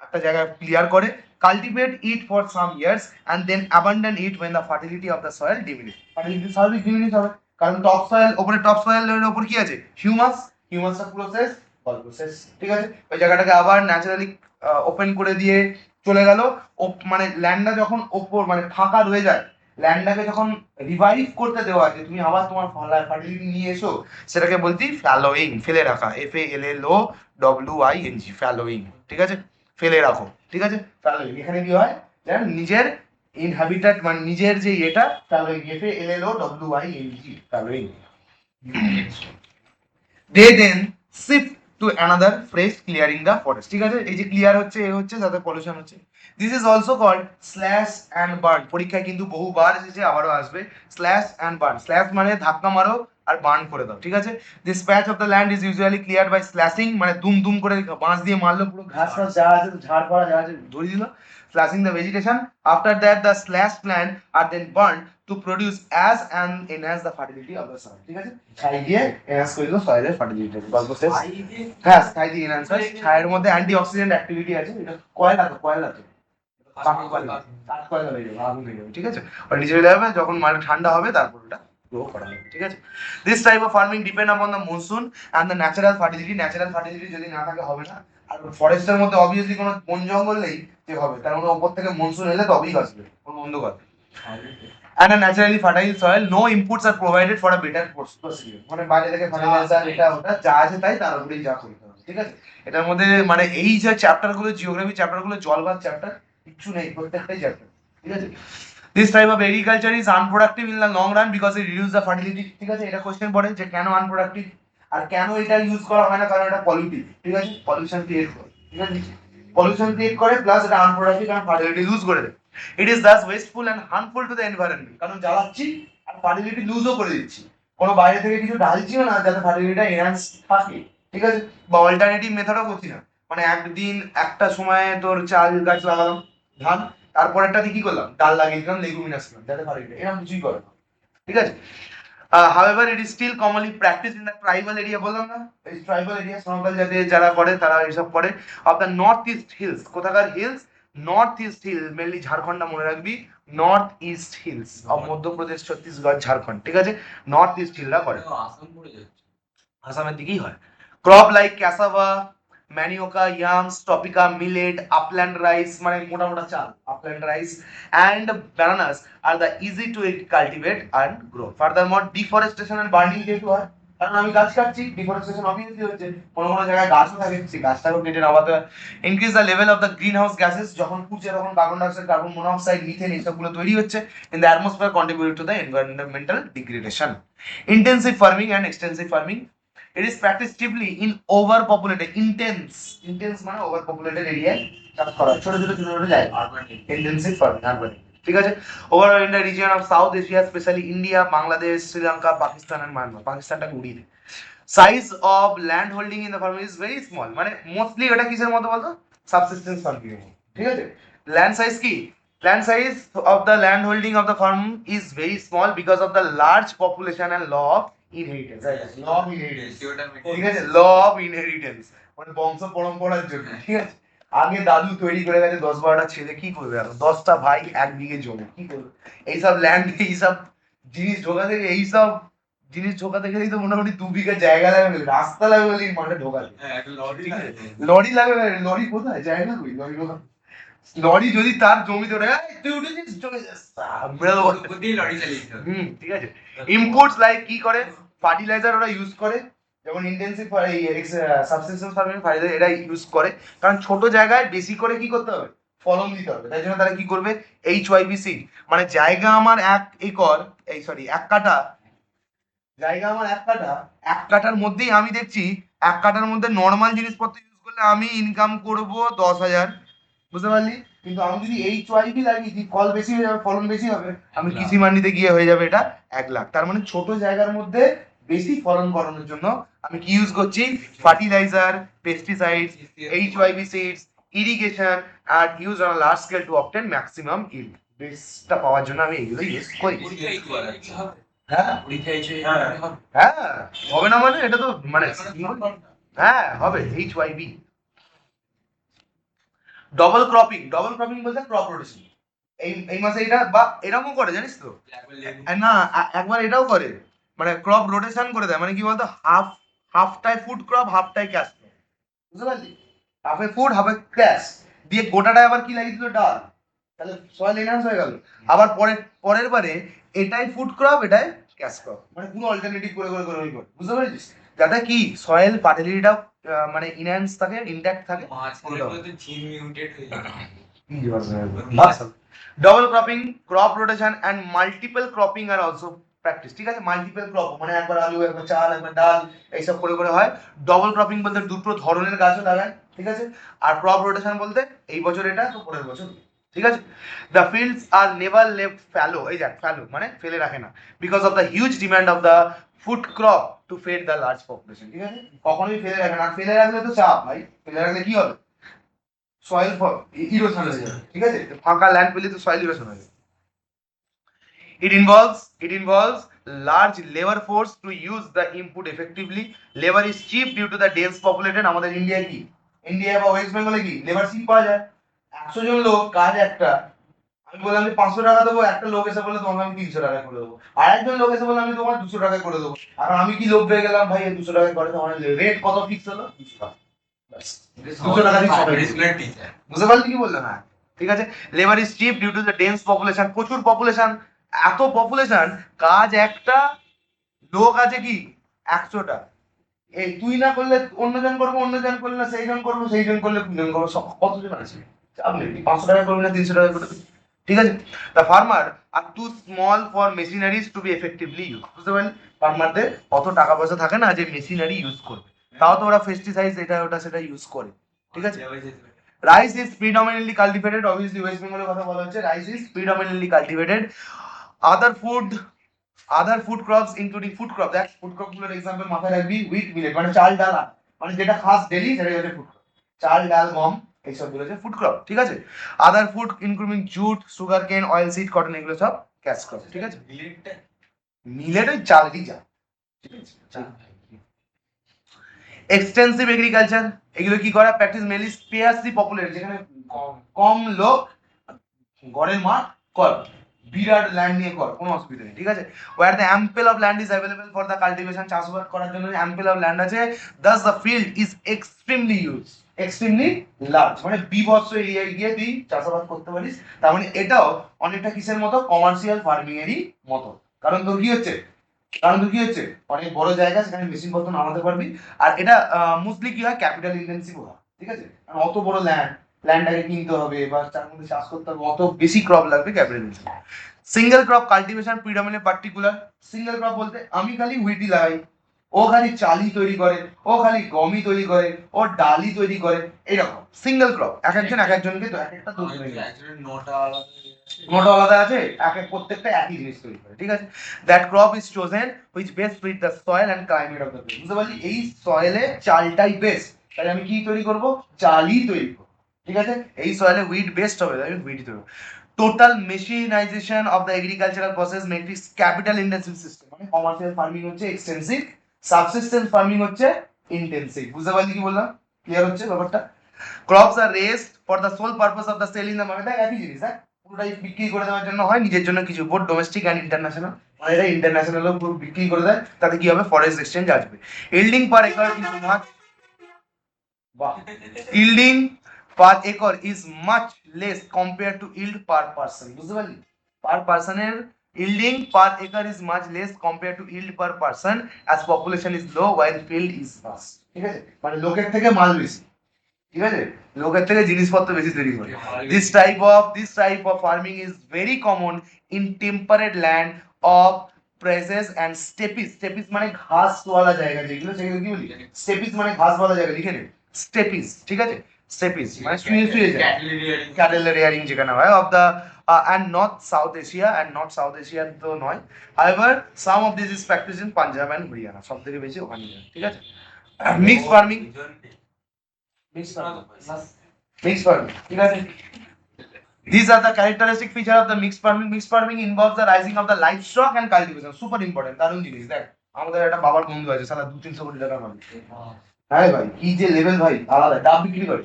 একটা জায়গা ক্লিয়ার করে, cultivate it for some years and then abandon it when the fertility of the soil diminish. Fertility স্বাভাবিক diminish হবে, কারণ top soil, ওপরে top সয়েলের ওপর কি আছে? হিউমাস। হিউমাসটা পুরো শেষ, গল্প শেষ, ঠিক আছে। ওই জায়গাটাকে আবার ন্যাচারালি ওপেন করে দিয়ে চলে গেল। মানে ল্যান্ডটা যখন ওপর মানে ফাঁকা রয়ে যায়, ল্যান্ডটাকে যখন রিভাইভ করতে দেওয়া আছে, তুমি আবার তোমার ফার্টিলিটি নিয়ে এসো, সেটাকে বলছি ফ্যালোইং, ফেলে রাখা, FALLOWING, ফ্যালোইং, ঠিক আছে, ফেলে রাখো, ঠিক আছে, ফ্যালোইং। এখানে কি হয়? যেন নিজের ইনহ্যাবিটেট, মানে নিজের যে এটা, ফ্যালোইং, FALLOWING, ফ্যালোইং। They then shift to another fresh clearing the forest. ঠিক আছে, এই যে ক্লিয়ার হচ্ছে এ হচ্ছে যাতে পলিউশন হচ্ছে। This is also called slash and burn. পরীক্ষায় কিন্তু বহুবার এসেছে, আবারও আসবে। স্ল্যাশ অ্যান্ড বার্ন, স্ল্যাশ মানে ধাক্কা মারো আর বার্ন করে দাও। ঠিক আছে, this patch of the land is usually clear by slashing, মানে দুম দুম করে বাঁশ দিয়ে মারলো, পুরো ঘাস ফাস যা আছে ঝাড় ফাড়া যা আছে ধরিয়ে দিল। Slashing the vegetation, after that the slash plant are then burn to produce ash and enhance the fertility of the soil. ঠিক আছে, ছাই দিয়ে এনহ্যান্স করে দিল সয়েলের ফার্টিলিটি। গল্প শেষ। হ্যাঁ, ছাই দিয়ে এনহ্যান্স হয়। ছাইয়ের মধ্যে অ্যান্টি অক্সিডেন্ট অ্যাক্টিভিটি আছে। এটা কয়লা তো, কয়লা তো কাঠ কয়লা হয়ে যাবে, আগুন হয়ে যাবে। ঠিক আছে, ওটা নিচে চলে যাবে, যখন মানে ঠান্ডা হবে তারপর ওটা গ্রো করা হবে। ঠিক আছে, this type of farming depend upon the monsoon and the natural fertility. Natural fertility যদি না থাকে হবে না। আর ফরেস্টের মধ্যে অবভিয়াসলি কোনো বন জঙ্গল নেই যে হবে, তার মানে ওপর থেকে মনসুন এলে তবেই আসবে, কোনো বন্ধ কথা। And a naturally fertile soil, no inputs are provided for a better procedure. মানে বাইরে থেকে ফার্টিলাইজার এটা ওটা যা আছে তাই তার উপরেই যা করতে হবে। ঠিক আছে, এটার মধ্যে মানে এই যে চ্যাপ্টার গুলো, জিওগ্রাফি চ্যাপ্টার গুলো, জলবাদ চ্যাপ্টার কিচ্ছু নেই, প্রত্যেকটাই চ্যাপ্টার। ঠিক আছে, this type of agriculture is unproductive in the long run because it reduce the fertility. ঠিক আছে, এটা কোশ্চেন পড়ে যে কেন আনপ্রোডাক্টিভ আর কেন এটা ইউজ করা হয় না, কারণ এটা পলিউটিভ। ঠিক আছে, পলিউশন ক্রিয়েট করে। ঠিক আছে, পলিউশন ক্রিয়েট করে প্লাস এটা আনপ্রোডাক্টিভ কারণ ফার্টিলিটি লুজ করে দেয়। It is Das wasteful and harmful to the environment, কারণ জ্বালাচ্ছি আর ফার্টিলিটি লুজও করে দিচ্ছি, কোনো বাইরে থেকে কিছু ঢালছিও না যাতে ফার্টিলিটিটা এনহ্যান্স থাকে। ঠিক আছে, বা অল্টারনেটিভ মেথডও করছি না, মানে একদিন একটা সময়ে তোর চাল গাছ লাগালাম ধান, তারপর একটা কি করলাম ডাল লাগিয়ে দিলাম, লেগুমিনাস করলাম যাতে ফার্টিলিটি, এরকম কিছুই করে না। ঠিক আছে, however it is still commonly practiced in the tribal area, বললাম না এই ট্রাইবাল এরিয়া সমাকাল জাতির যারা করে তারা এইসব করে। Of the North East hills, কোথাকার hills? North East hill, mainly Jharkhand মনে রাখবি, North East hills of Madhya Pradesh, Chhattisgarh, Jharkhand. ঠিক আছে, নর্থ ইস্ট হিলরা করে, আসাম পড়ে যাচ্ছে। আসামের দিকেই হয়। Crop like cassava, manioc, yams, tapioca, millet, upland rice মানে মোটা মোটা চাল, upland rice and bananas are the easy to cultivate and grow. Furthermore deforestation and burning যেহেতু হয়, কারণ আমি গাছ কাটছি, ডিফরেস্টেশন অবভিয়াসলি হচ্ছে, কোনো কোনো জায়গায় গাছও থাকে, সেই গাছটাকেও কেটে নামাতে হয়। Increase the level of the green house gases, যখন পুড়ছে তখন carbon dioxide, carbon monoxide, methane এইসবগুলো তৈরি হচ্ছে in the atmosphere, contribute to the environmental degradation. Intensive farming and extensive farming, it is practiced chiefly in overpopulated, intense মানে overpopulated area চাষ করা, ছোট ছোট ছোট ছোট জায়গা, ইন্টেন্সিভ ফার্মিং, আরবান। ঠিক আছে, overall in the region of South Asia, specially India, Bangladesh, Sri Lanka, Pakistan and Myanmar, পাকিস্তানটাকে উড়িয়ে দেয়। Size of land holding in the farm is very small, মানে মোস্টলি এটা কিসের মতো বলতো, সাবসিস্টেন্স ফার্মিং। ঠিক আছে, ল্যান্ড সাইজ কি, land size of the land holding of the farm is very small because of the large population and law of inheritance. Law of inheritance, ঠিক আছে, ল অফ ইনহেরিটেন্স মানে বংশ পরম্পরার জন্য। ঠিক আছে, আগে দাদু তৈরি করে গেছে 10-12টা ছেলে, কি করবে এখন 10টা ভাই 1 বিঘে জমি, কি করবে এইসব ল্যান্ড, এইসব জিনিস ঢোকাতে, এইসব জিনিস ঢোকাতে গেলেই তো মোটামুটি 2 বিঘা জায়গা লাগবে, রাস্তা লাগবে বলেই মাঠে ঢোকাতে, লরি লাগবে, লরি কোথায়, জায়গা কই লরি ঢোকা, লরি যদি তার জমিতে ওঠে, এই তুই উঠেছিস চলে যাস, লরি চালিয়েছে। ঠিক আছে, ইনপুটস লাইক কি করে, ফার্টিলাইজার ওরা ইউজ করে, যেমন ইন্টেন্সিভ সাবসিস্টেন্স ফার্মিং ফার্টিলাইজার এটা ইউজ করে, কারণ ছোট জায়গায় বেশি করে কি করতে হবে, ফলন দিতে হবে, তাই জন্য তারা কি করবে, HYB সিড, মানে জায়গা আমার 1 একর, এই সরি 1 কাঠা, জায়গা আমার 1 কাঠা, 1 কাঠার মধ্যেই আমি দেখছি 1 কাঠার মধ্যে নর্মাল জিনিসপত্র ইউজ করলে আমি ইনকাম করব 10,000, বুঝতে পারলি, কিন্তু আমি যদি HYB লাগিয়ে দিই ফল বেশি হয়ে যাবে, ফলন বেশি হবে, আমি কৃষি মান্ডিতে গিয়ে হয়ে যাবে এটা 1 লাখ। তার মানে ছোট জায়গার মধ্যে বেশি ফলন করানোর জন্য আমি কি ইউজ করছি, fertilizer, pesticides, HYB seeds, irrigation are use on large scale to obtain maximum yield. বেস্টটা পাওয়ার জন্য আমি এগুলো ইউজ করি। হ্যাঁ হ্যাঁ, হবে না মানে এটা তো মানে হ্যাঁ হবে, HYB। Double cropping, double cropping বলতে ক্রপ রোটেশন, এই মাসে এটা বা এরকমও করে জানিস তো, না একবার এটাও করে, মানে ক্রপ রোটেশন করে দেয়, মানে কি বলতো, হাফটাই ফুড ক্রপ হাফটাই ক্যাশ ক্রপ, বুঝতে পারলি, হাফে ফুড হাফে ক্যাশ দিয়ে গোটাটায় আবার কি লাগিয়ে দিল, ডাল, তাহলে সয়েল এনহান্স হয়ে গেল। আবার পরের বারে এটাই ফুড ক্রপ এটাই ক্যাশ ক্রপ, মানে পুরো অল্টারনেটিভ করে করে করে করে, বুঝতে পারছিস, যাতে কি সয়েল ফার্টিলিটিটাও মানে ইনহ্যান্স থাকে, ইনট্যাক্ট থাকে। Double cropping, crop rotation and multiple cropping are also practice, ঠিক আছে। মাল্টিপল ক্রপ মানে একবার আলু একবার চাল একবার ডাল এইসব করে করে হয়। ডবল ক্রপিং বলতে দুটো ধরনের গাছও লাগায়, ঠিক আছে। আর ক্রপ রোটেশন বলতে এই বছর এটা তো পরের বছর, ঠিক আছে। The fields are never left fallow, এই দেখ ফ্যালো মানে ফেলে রাখে না, because of the huge demand of the food crop to feed the large population, ঠিক আছে। কখনোই ফেলে রাখে না, ফেলে রাখলে তো চাপ ভাই, ফেলে রাখলে কি হবে, সয়েল ইরোশন হয়ে যাবে, ঠিক আছে। ফাঁকা ল্যান্ড পেলে তো সয়েল ইরোশন হয়ে যাবে। It involves large labor force to use the input effectively. Labor is cheap due to the dense populated. আমাদের ইন্ডিয়া কি, ইন্ডিয়া বা ওয়েস্ট বেঙ্গলে কি লেবার চিপ পাওয়া যায়। 100 জন লোক কাজ একটা, আমি বললাম যে 500 টাকা দেবো, একটা লোক এসে বলে তোমাকে আমি 300 টাকা করে দেবো, আর একজন লোক এসে বলে আমি তোমার 200 টাকা করে দেবো। আর আমি কি লোভ পেয়ে গেলাম ভাই, 200 টাকা করে তোমার রেট কত ফিক্স হলো 200 টাকা, ব্যাস 200 টাকা দিয়ে সবাই বুঝতে পারলি কি বললাম, হ্যাঁ ঠিক আছে। Labour is cheap due to the dense population, প্রচুর পপুলেশন, এত পপুলেশন কাজ একটা, লোক আছে কি 100টা। এই তুই না করলে অন্যজন করবো, অন্যজন করলে সেইজন করবো, সেইজন করলে দুজন করবো, সব কতজন আছে, চাপ নেই, 500 টাকা করবি না 300 টাকা করবি, ঠিক আছে। The farmer are too small for machineries to be effectively use, বুঝতে পারলি, ফার্মারদের অত টাকা পয়সা থাকে না যে মেশিনারি ইউজ করবে, তাও তো ওরা পেস্টিসাইড এটা ওটা সেটা ইউজ করে, ঠিক আছে। Rice is predominantly cultivated. Obviously, West Bengal কথা বলা হচ্ছে, rice is predominantly cultivated. Other food crops including food crop, দেখ ফুড ক্রপ গুলোর এক্সাম্পল মাথায় রাখবি, হুইট মিলেট মানে চাল ডাল আটা, মানে যেটা খাস ডেলি সেটাই হচ্ছে ফুড ক্রপ, চাল ডাল গম এইসব গুলো হচ্ছে ফুড ক্রপ, ঠিক আছে। আদার ফুড ইনক্লুডিং জুট, সুগার কেন, অয়েল সিড, কটন এগুলো সব ক্যাশ ক্রপ, ঠিক আছে। মিলেট ওই চালেরই যা, ঠিক আছে। এক্সটেন্সিভ এগ্রিকালচার, এগুলো কি করে, প্র্যাকটিস মেনলি স্পেয়ারসলি পপুলেটেড, যেখানে কম লোক গড়ের মাঠ কর, বিরাট ল্যান্ড নিয়ে কর, কোনো অসুবিধা নেই, ঠিক আছে। Where the ample of land is available for the cultivation, চাষবাস করার জন্য অ্যাম্পল অফ ল্যান্ড আছে, thus the field is extremely use, extremely large, মানে বিভৎস এরিয়ায় গিয়ে তুই চাষাবাদ করতে পারিস। তার মানে এটাও অনেকটা কিসের মতো, কমার্শিয়াল ফার্মিং এরই মতো। কারণ তোর কি হচ্ছে, অনেক বড় জায়গা, সেখানে মেশিন পত্র নামাতে পারবি। আর এটা মোস্টলি কি হয়, ক্যাপিটাল ইন্টেন্সিভ হয়, ঠিক আছে। কারণ অত বড় ল্যান্ডটাকে কিনতে হবে বা তার মধ্যে চাষ করতে হবে, অত বেশি ক্রপ লাগবে, capital intensive. Single crop cultivation predominant particular, single crop বলতে আমি খালি হুইটই লাগাই, ও খালি চালই তৈরি করে, ও খালি গমই তৈরি করে, ও ডালই তৈরি করে, এইরকম সিঙ্গেল ক্রপ। এক একজনকে তো এক একটা নোটা আলাদা আছে, প্রত্যেকটা একই জিনিস তৈরি করে, ঠিক আছে। That crop is chosen which best fit the soil and climate of the place, বুঝতে পারলি, এই সয়েলে চালটাই বেস্ট, তাহলে আমি কি তৈরি করব, চালই তৈরি করব, ঠিক আছে। এই সয়েলে হুইট বেস্ট হবে, তাই হুইট তৈরি। Total mechanisation of the agricultural process metrics capital intensive system, মানে কমার্শিয়াল ফার্মিং হচ্ছে এক্সটেন্সিভ, সাবসিস্টেন্স ফার্মিং হচ্ছে ইন্টেন্সিভ, বুঝতে পারলি কি বললাম, ক্লিয়ার হচ্ছে ব্যাপারটা। Crops are raised for the sole purpose of the sale in the market, দেখ একই জিনিস, দেখ পুরোটাই বিক্রি করে দেওয়ার জন্য হয়, নিজের জন্য কিছু, বোথ ডোমেস্টিক অ্যান্ড ইন্টারন্যাশনাল, মানে এটা ইন্টারন্যাশনালও বিক্রি করে দেয়, তাতে কি হবে, ফরেক্স এক্সচেঞ্জ আসবে। ইল্ডিং পার একর কিন্তু মাছ, বাহ, yielding per acre is much less compare to yield per person, বুঝতে পারলি, পার পার্সনের yielding per acre is much less compared to yield per person as population is low while field is vast, ঠিক আছে, মানে লোকের থেকে মাল বেশি, ঠিক আছে, লোকের থেকে জিনিসপত্র বেশি তৈরি করে। This type of farming is very common in temperate land of praises and steppes. Steppes মানে ঘাসওয়ালা জায়গা, যেগুলো সেগুলো কি বলি, steppes মানে ঘাসওয়ালা জায়গা, লিখে নে steppes, ঠিক আছে। steppes মানে শুয়ে শুয়ে যায়, ক্যাটেল রেয়ারিং যেখানে হয়, of the and not South Asia তো নয়, however some of this is practiced in Punjab and Haryana, সব থেকে বেশি ওখানে, ঠিক আছে। মিক্স ফার্মিং, Mixed farming, ঠিক আছে। These are the characteristic feature of the mixed farming. Mixed farming involves the raising of the livestock and cultivation. Super important, দারুণ জিনিস। দেখ আমাদের একটা বাবার বন্ধু আছে, সালা 200-300 কোটি টাকা মালিক, হ্যাঁ ভাই, কি যে লেভেল ভাই, আলাদা, ডাব বিক্রি করে,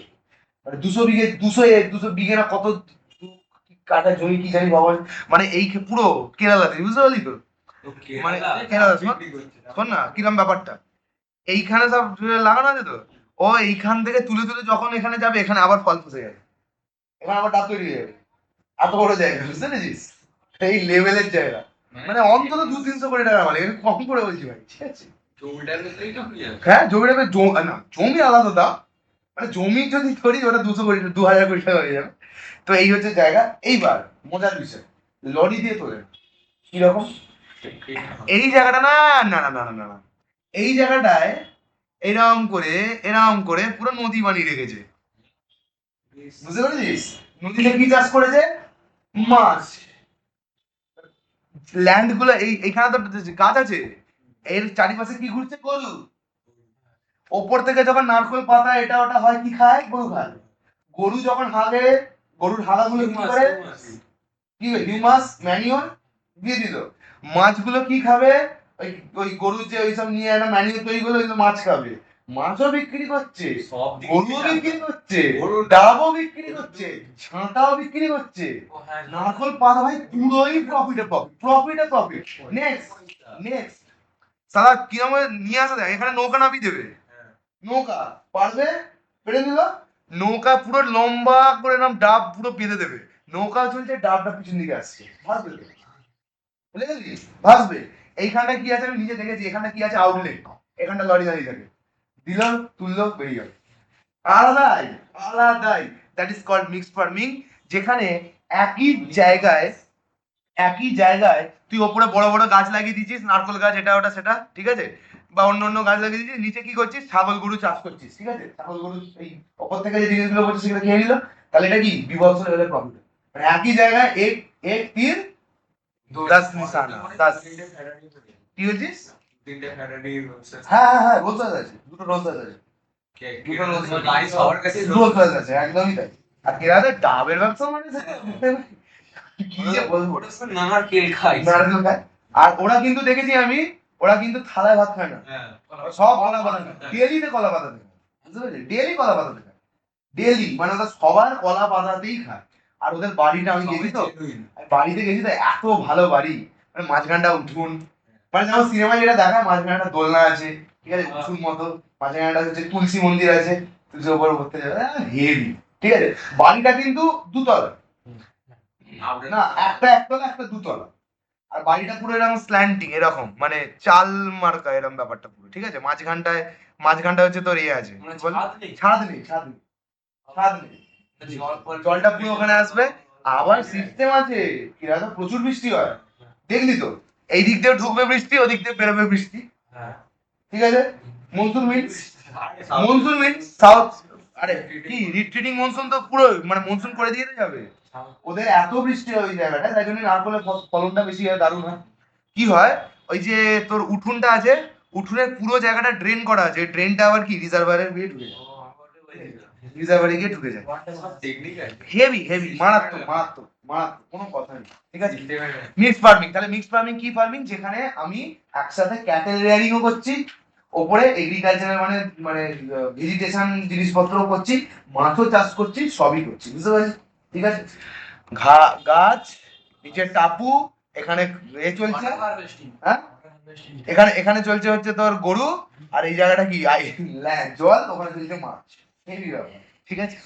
মানে 200 বিঘে না কত কাটা জমি কি জানি বাবা, মানে এই পুরো কেরালাতে, বুঝতে পারলি তো, মানে কেরালা, শোন না কিরম ব্যাপারটা, এইখানে সব লাগানো আছে তো, ও এইখান থেকে তুলে তুলে যখন এখানে যাবে, এখানে আবার ফল ফুসে যাবে, এখানে আবার ডাব তৈরি হয়ে যাবে, এত বড় জায়গা, বুঝতে পেরেছিস, এই লেভেলের জায়গা, মানে অন্তত 200-300 কোটি টাকা মালিক, কম করে বলছি ভাই, ঠিক আছে। হ্যাঁ জমিটা না, জমি আলাদা দাম, মানে জমি যদি ধরি ওটা 200 কোটি 2000 কোটি টাকা হয়ে যাবে। তো এই হচ্ছে জায়গা। এইবার মজার বিষয়, লরি দিয়ে তোলে কিরকম, এই জায়গাটা না না না না না না না। এই জায়গাটায় এরম করে পুরো নদী বানিয়ে রেখেছে, বুঝতে পেরেছিস? নদীতে কি চাষ করেছে? মাছ। ল্যান্ড গুলো এইখানে তো গাছ আছে, এর চারিপাশে কি ঘুরছে? গরু। ওপর থেকে যখন নারকেল পাতা এটা ওটা হয়, কি খায়? গরু খায়। গরু যখন হাগে, গরুর হাগাগুলো কি করে? কি হিউমাস ম্যানিওর দিয়ে দিল। মাছগুলো কি খাবে? ওই ওই গরুর যে ওইসব নিয়ে একটা ম্যানিওর তৈরি করলো, ওইগুলো মাছ খাবে। মাছও বিক্রি করছে, গরুও বিক্রি করছে, ডাবও বিক্রি করছে, ছাঁটাও বিক্রি করছে। নারকল পাতা ভাই পুরোই প্রফিটে প্রফিট। নেক্সট নেক্সট সারা কিরম নিয়ে আসা যায়, এখানে নৌকা নামিয়ে দেবে। নৌকা পারবে? পেরে দিল। নৌকা পুরো লম্বা করে এরকম ডাব পুরো বেঁধে দেবে, নৌকা চলছে, ডাবটা পিছন দিকে আসছে, ভাসবে তো। বুঝে গেলি? ভাসবে। এইখানটা কি আছে আমি নিজে দেখেছি, এখানটা কি আছে? আউটলেট। এখানটা লরি দাঁড়িয়ে থাকে, দিল, তুললো, বেরিয়ে গেল। আলাদাই আলাদাই। That is called mixed farming, যেখানে একই জায়গায় তুই ওপরে বড় বড় গাছ লাগিয়ে দিচ্ছিস, নারকেল গাছ এটা ওটা সেটা, ঠিক আছে, বা অন্য অন্য গাছ লাগিয়ে দিচ্ছিস, নিচে কি করছিস? ছাগল গরু চাষ করছিস, ঠিক আছে, ছাগল গরু এই ওপর থেকে যে জিনিসগুলো করছিস সেগুলো খেয়ে নিল, তাহলে এটা কি বিভৎস লেভেলের প্রফিট। মানে একই জায়গায় এক এক তীর দশ নিশানা। দশ কি বলছিস? হ্যাঁ রোজ আছে, দুটো রোজ আছে, রোজ আছে, একদমই তাই। আর কেরাতে ডাবের ব্যবসা মানে কি যে বলবো, নারকেল খায়। নারকেল খায়। আর ওরা কিন্তু দেখেছি আমি, ওরা কিন্তু থালায় ভাত খায় না, সব কলা পাতা খায়, ডেলিতে কলা পাতা খায়, বুঝতে পেরেছিস? ডেলি কলা পাতা খায়, ডেলি, মানে ওরা সবার কলা পাতাতেই খায়। আর ওদের বাড়িটা আমি গেছি তো, বাড়িতে গেছি তো, এত ভালো বাড়ি, মানে মাঝখানটা উঠুন, মানে যেমন সিনেমায় যেটা দেখায়, মাঝখানে একটা দোলনা আছে, ঠিক আছে, উঠুন মতো, মাঝখানে একটা হচ্ছে তুলসী মন্দির আছে, তুলসী ওপর ঘুরতে যাবে, হেভি, ঠিক আছে। বাড়িটা কিন্তু দুতলা, না একটা একতলা একটা দুতলা, আর বাড়িটা পুরো এরকম স্ল্যান্টিং এরকম, মানে চাল মার্কা এরকম ব্যাপারটা পুরো, ঠিক আছে। মাঝখানটায় হচ্ছে তোর ইয়ে আছে, ছাদ নেই, ছাদ নেই, জলটা পুরো ওখানে আসবে। আবার সিস্টেম আছে, কিরা তো প্রচুর বৃষ্টি হয়, দেখলি তো, এই দিক দিয়ে ঢুকবে বৃষ্টি, ওদিক দিয়ে বেরোবে বৃষ্টি, ঠিক আছে। মনসুন মিন্স সাউথ, আরে কি রিট্রিটিং মনসুন তো পুরো, মানে মনসুন করে দিয়ে তো যাবে। ওদের এত বৃষ্টি হয় ওই জায়গাটায়, তাই জন্য নারকলের ফলনটা বেশি হয়, দারুণ হয়। কি হয়, ওই যে তোর উঠোনটা আছে, উঠোনের পুরো জায়গাটা ড্রেন করা আছে, ড্রেনটা আবার কি রিজার্ভারে গিয়ে ঢুকে যায়, রিজার্ভারে গিয়ে ঢুকে যায়। হেভি হেভি, মারাত্মক কোনো কথা নেই, ঠিক আছে। মিক্সড ফার্মিং, তাহলে মিক্সড ফার্মিং কি ফার্মিং? যেখানে আমি একসাথে ক্যাটেল রেয়ারিংও করছি, ওপরে এগ্রিকালচারের মানে মানে ভেজিটেশন জিনিসপত্রও করছি, মাছও চাষ করছি, সবই করছি, বুঝতে পারছিস? ঠিক আছে। গাছ, নিচে টাপু, এখানে এ চলছে, হ্যাঁ, এখানে এখানে চলছে হচ্ছে তোর গরু, আর এই জায়গাটা কি জল, ওখানে চলছে মাছ, হেভি ব্যাপার, ঠিক আছে।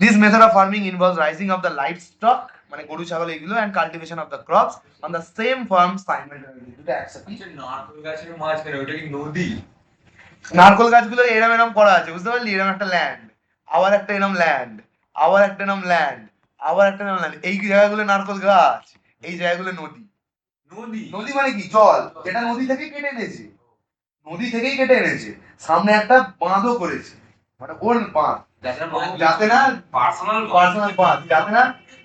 This method of farming involves raising of the livestock, মানে গরু ছাগল এগুলো, and cultivation of the crops on the same farm simultaneously, দুটো একসাথে। নারকেল গাছের মাঝখানে ওটা কি নদী? নারকেল গাছগুলো এরম এরম করা আছে, বুঝতে পারলি? এরম একটা ল্যান্ড, আবার একটা এরম ল্যান্ড, আবার একটা এরম ল্যান্ড, আবার একটা এরম ল্যান্ড, এই জায়গাগুলো নারকেল গাছ, এই জায়গাগুলো নদী। নদী মানে কি? জল, এটা নদী থেকেই কেটে এনেছে, নদী থেকেই কেটে এনেছে, সামনে একটা বাঁধও করেছে, মানে ওর বাঁধ, যাতে না পার্সোনাল বাঁধ,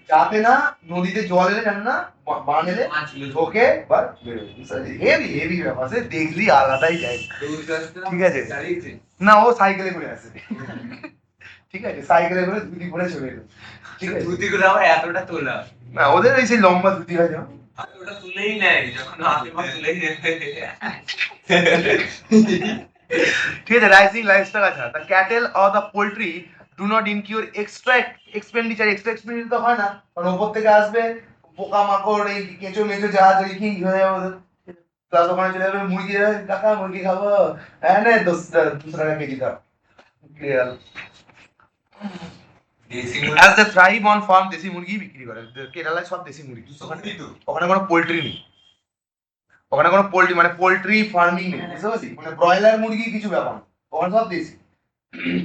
যাতে না নদীতে জল এলে, জানে না বাঁধ এলে ঢোকে বা বেরোয়। হেভি হেভি ব্যাপার, সে দেখলি আলাদাই জায়গা, ঠিক আছে। না ও সাইকেলে করে আসে, ঠিক আছে, সাইকেলে করে ধুতি পরে চলে এলো, ঠিক আছে। ধুতি করে আবার এতটা তোলা? না ওদের ওই সেই লম্বা ধুতি হয় যেমন, ওটা তুলেই নেয় যখন হাতে পা তুলেই নেয়। ঠিক আছে। রাইজিং লাইভস্টক, আচ্ছা, the cattle or the poultry do not incur extra expenditure তো হয় না, কারণ ওপর থেকে আসবে পোকামাকড়, এই কেঁচো মেচো যা আছে কি হয়ে যাবে ওদের, প্লাস ওখানে চলে যাবে মুরগি, কাকা মুরগি খাবো, হ্যাঁ না 200 টাকা কেজি দাও, as they thrive on farm, দেশি মুরগি বিক্রি করে, কেরালায় সব দেশি মুরগি, ওখানে কোনো পোল্ট্রি নেই, ওখানে কোনো পোল্ট্রি মানে পোল্ট্রি ফার্মিং নেই, বুঝতে পারছি, মানে ব্রয়লার মুরগি কিছু ব্যাপার না, ওখানে সব দেশি।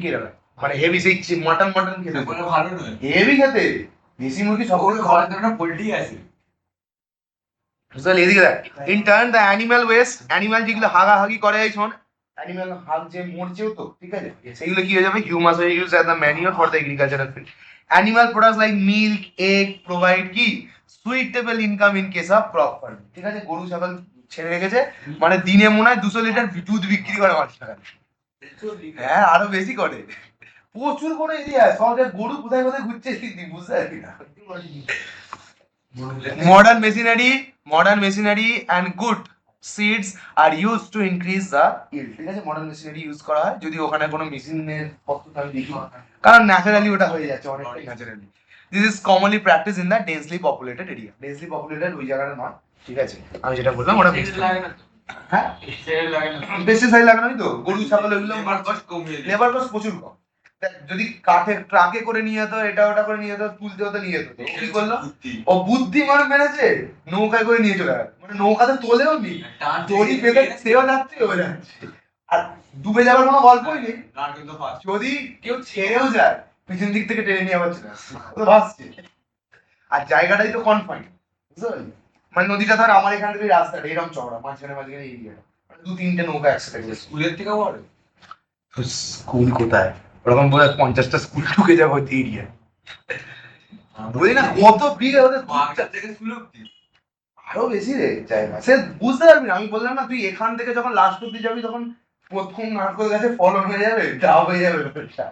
কেরালা মানে হেভি, সেই মাটন খেতে ভালো নয়, হেভি খেতে, দেশি মুরগি সকল ঘরে তো একটা পোল্ট্রি আছে। বুঝলি এদিকে দেখ in turn the animal West animal যেগুলো হাগাহাগি করে এই শোন অ্যানিমাল হাগ যে মরছেও তো ঠিক আছে সেগুলো কি হয়ে যাবে হিউমাস হয়ে use as the manure for the agricultural field animal products like milk egg provide কি suitable income in case of crop farming ঠিক আছে গরু ছাগল ছেড়ে রেখেছে মানে দিনে মনে হয় 200 লিটার দুধ বিক্রি করে মানুষ টাকা হ্যাঁ আরো বেশি করে প্রচুর করে এরিয়া সঙ্গে গরু কোথায় কোথায় ঘুরছে বুঝতে পারবি না modern machinery and good seeds are used to increase the yield ঠিক আছে মডার্ন মেশিনারি ইউজ করা হয় যদি ওখানে কোনো মেশিনের পক্ষ আমি দেখি কারণ ন্যাচারালি ওটা হয়ে যাচ্ছে অনেকটাই naturally this is commonly practice in the densely populated area densely populated ওই জায়গাটা নয় ঠিক আছে আমি যেটা বললাম ওটা লাগে না হ্যাঁ লাগে না পেস্টিসাইড লাগানোই তো গরু ছাগল এগুলো কমিয়ে দিই। লেবার কস্ট প্রচুর কম দেখ, যদি কাঠে ট্রাকে করে নিয়ে যেত এটা ওটা করে নিয়ে যেত তুলতে হতো নিয়ে যেত ও কি করলো ও বুদ্ধি মানে মেরেছে নৌকায় করে নিয়ে চলে গেল মানে নৌকাতে তোলেও নি দড়ি বেঁধে সেও যাচ্ছে ও যাচ্ছে আর ডুবে যাওয়ার কোনো গল্পই নেই গান কিন্তু ফাস্ট যদি কেউ ছেড়েও যায় পিছন দিক থেকে টেনে নিয়ে আবার চলে আসছে ও তো ভাসছে আর জায়গাটাই তো কনফাইন বুঝতে পারলি মানে নদীটা ধর আমার এখান থেকে রাস্তাটা এরকম চওড়া মাঝখানে মাঝখানে এরিয়াটা মানে 2-3টে নৌকা একসাথে গেছে স্কুলের থেকে বড় স্কুল কোথায় ওরকম বোধ হয় 50টা স্কুল ঢুকে যাবো এরিয়া বুঝলি না কত বিঘা ওদের মার্কেট থেকে স্কুল অব্দি আরো বেশি রে জায়গা সে বুঝতে পারবি না আমি বললাম না তুই এখান থেকে যখন লাস্ট অব্দি যাবি তখন প্রথম নারকোল গাছে ফলন হয়ে যাবে ডাব হয়ে যাবে ব্যাপারটা।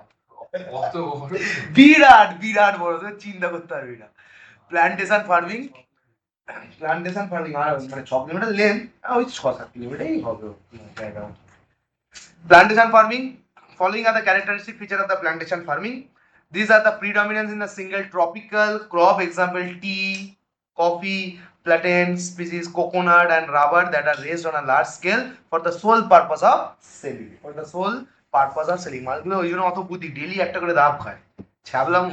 কত বড় বিরাট বিরাট বড় তুই চিন্তা করতে পারবি না প্ল্যান্টেশন ফার্মিং আর মানে 6 কিলোমিটার লেন ওই 6-7 কিলোমিটারই হবে জায়গা plantation farming following are the characteristic feature of the plantation farming these are the predominance in a single tropical crop example tea coffee plantain species coconut and rubber that are raised on a large scale for the sole purpose of selling মালগুলো ওই জন্য অত বুদ্ধি daily একটা করে দাব খায় ছাবলাম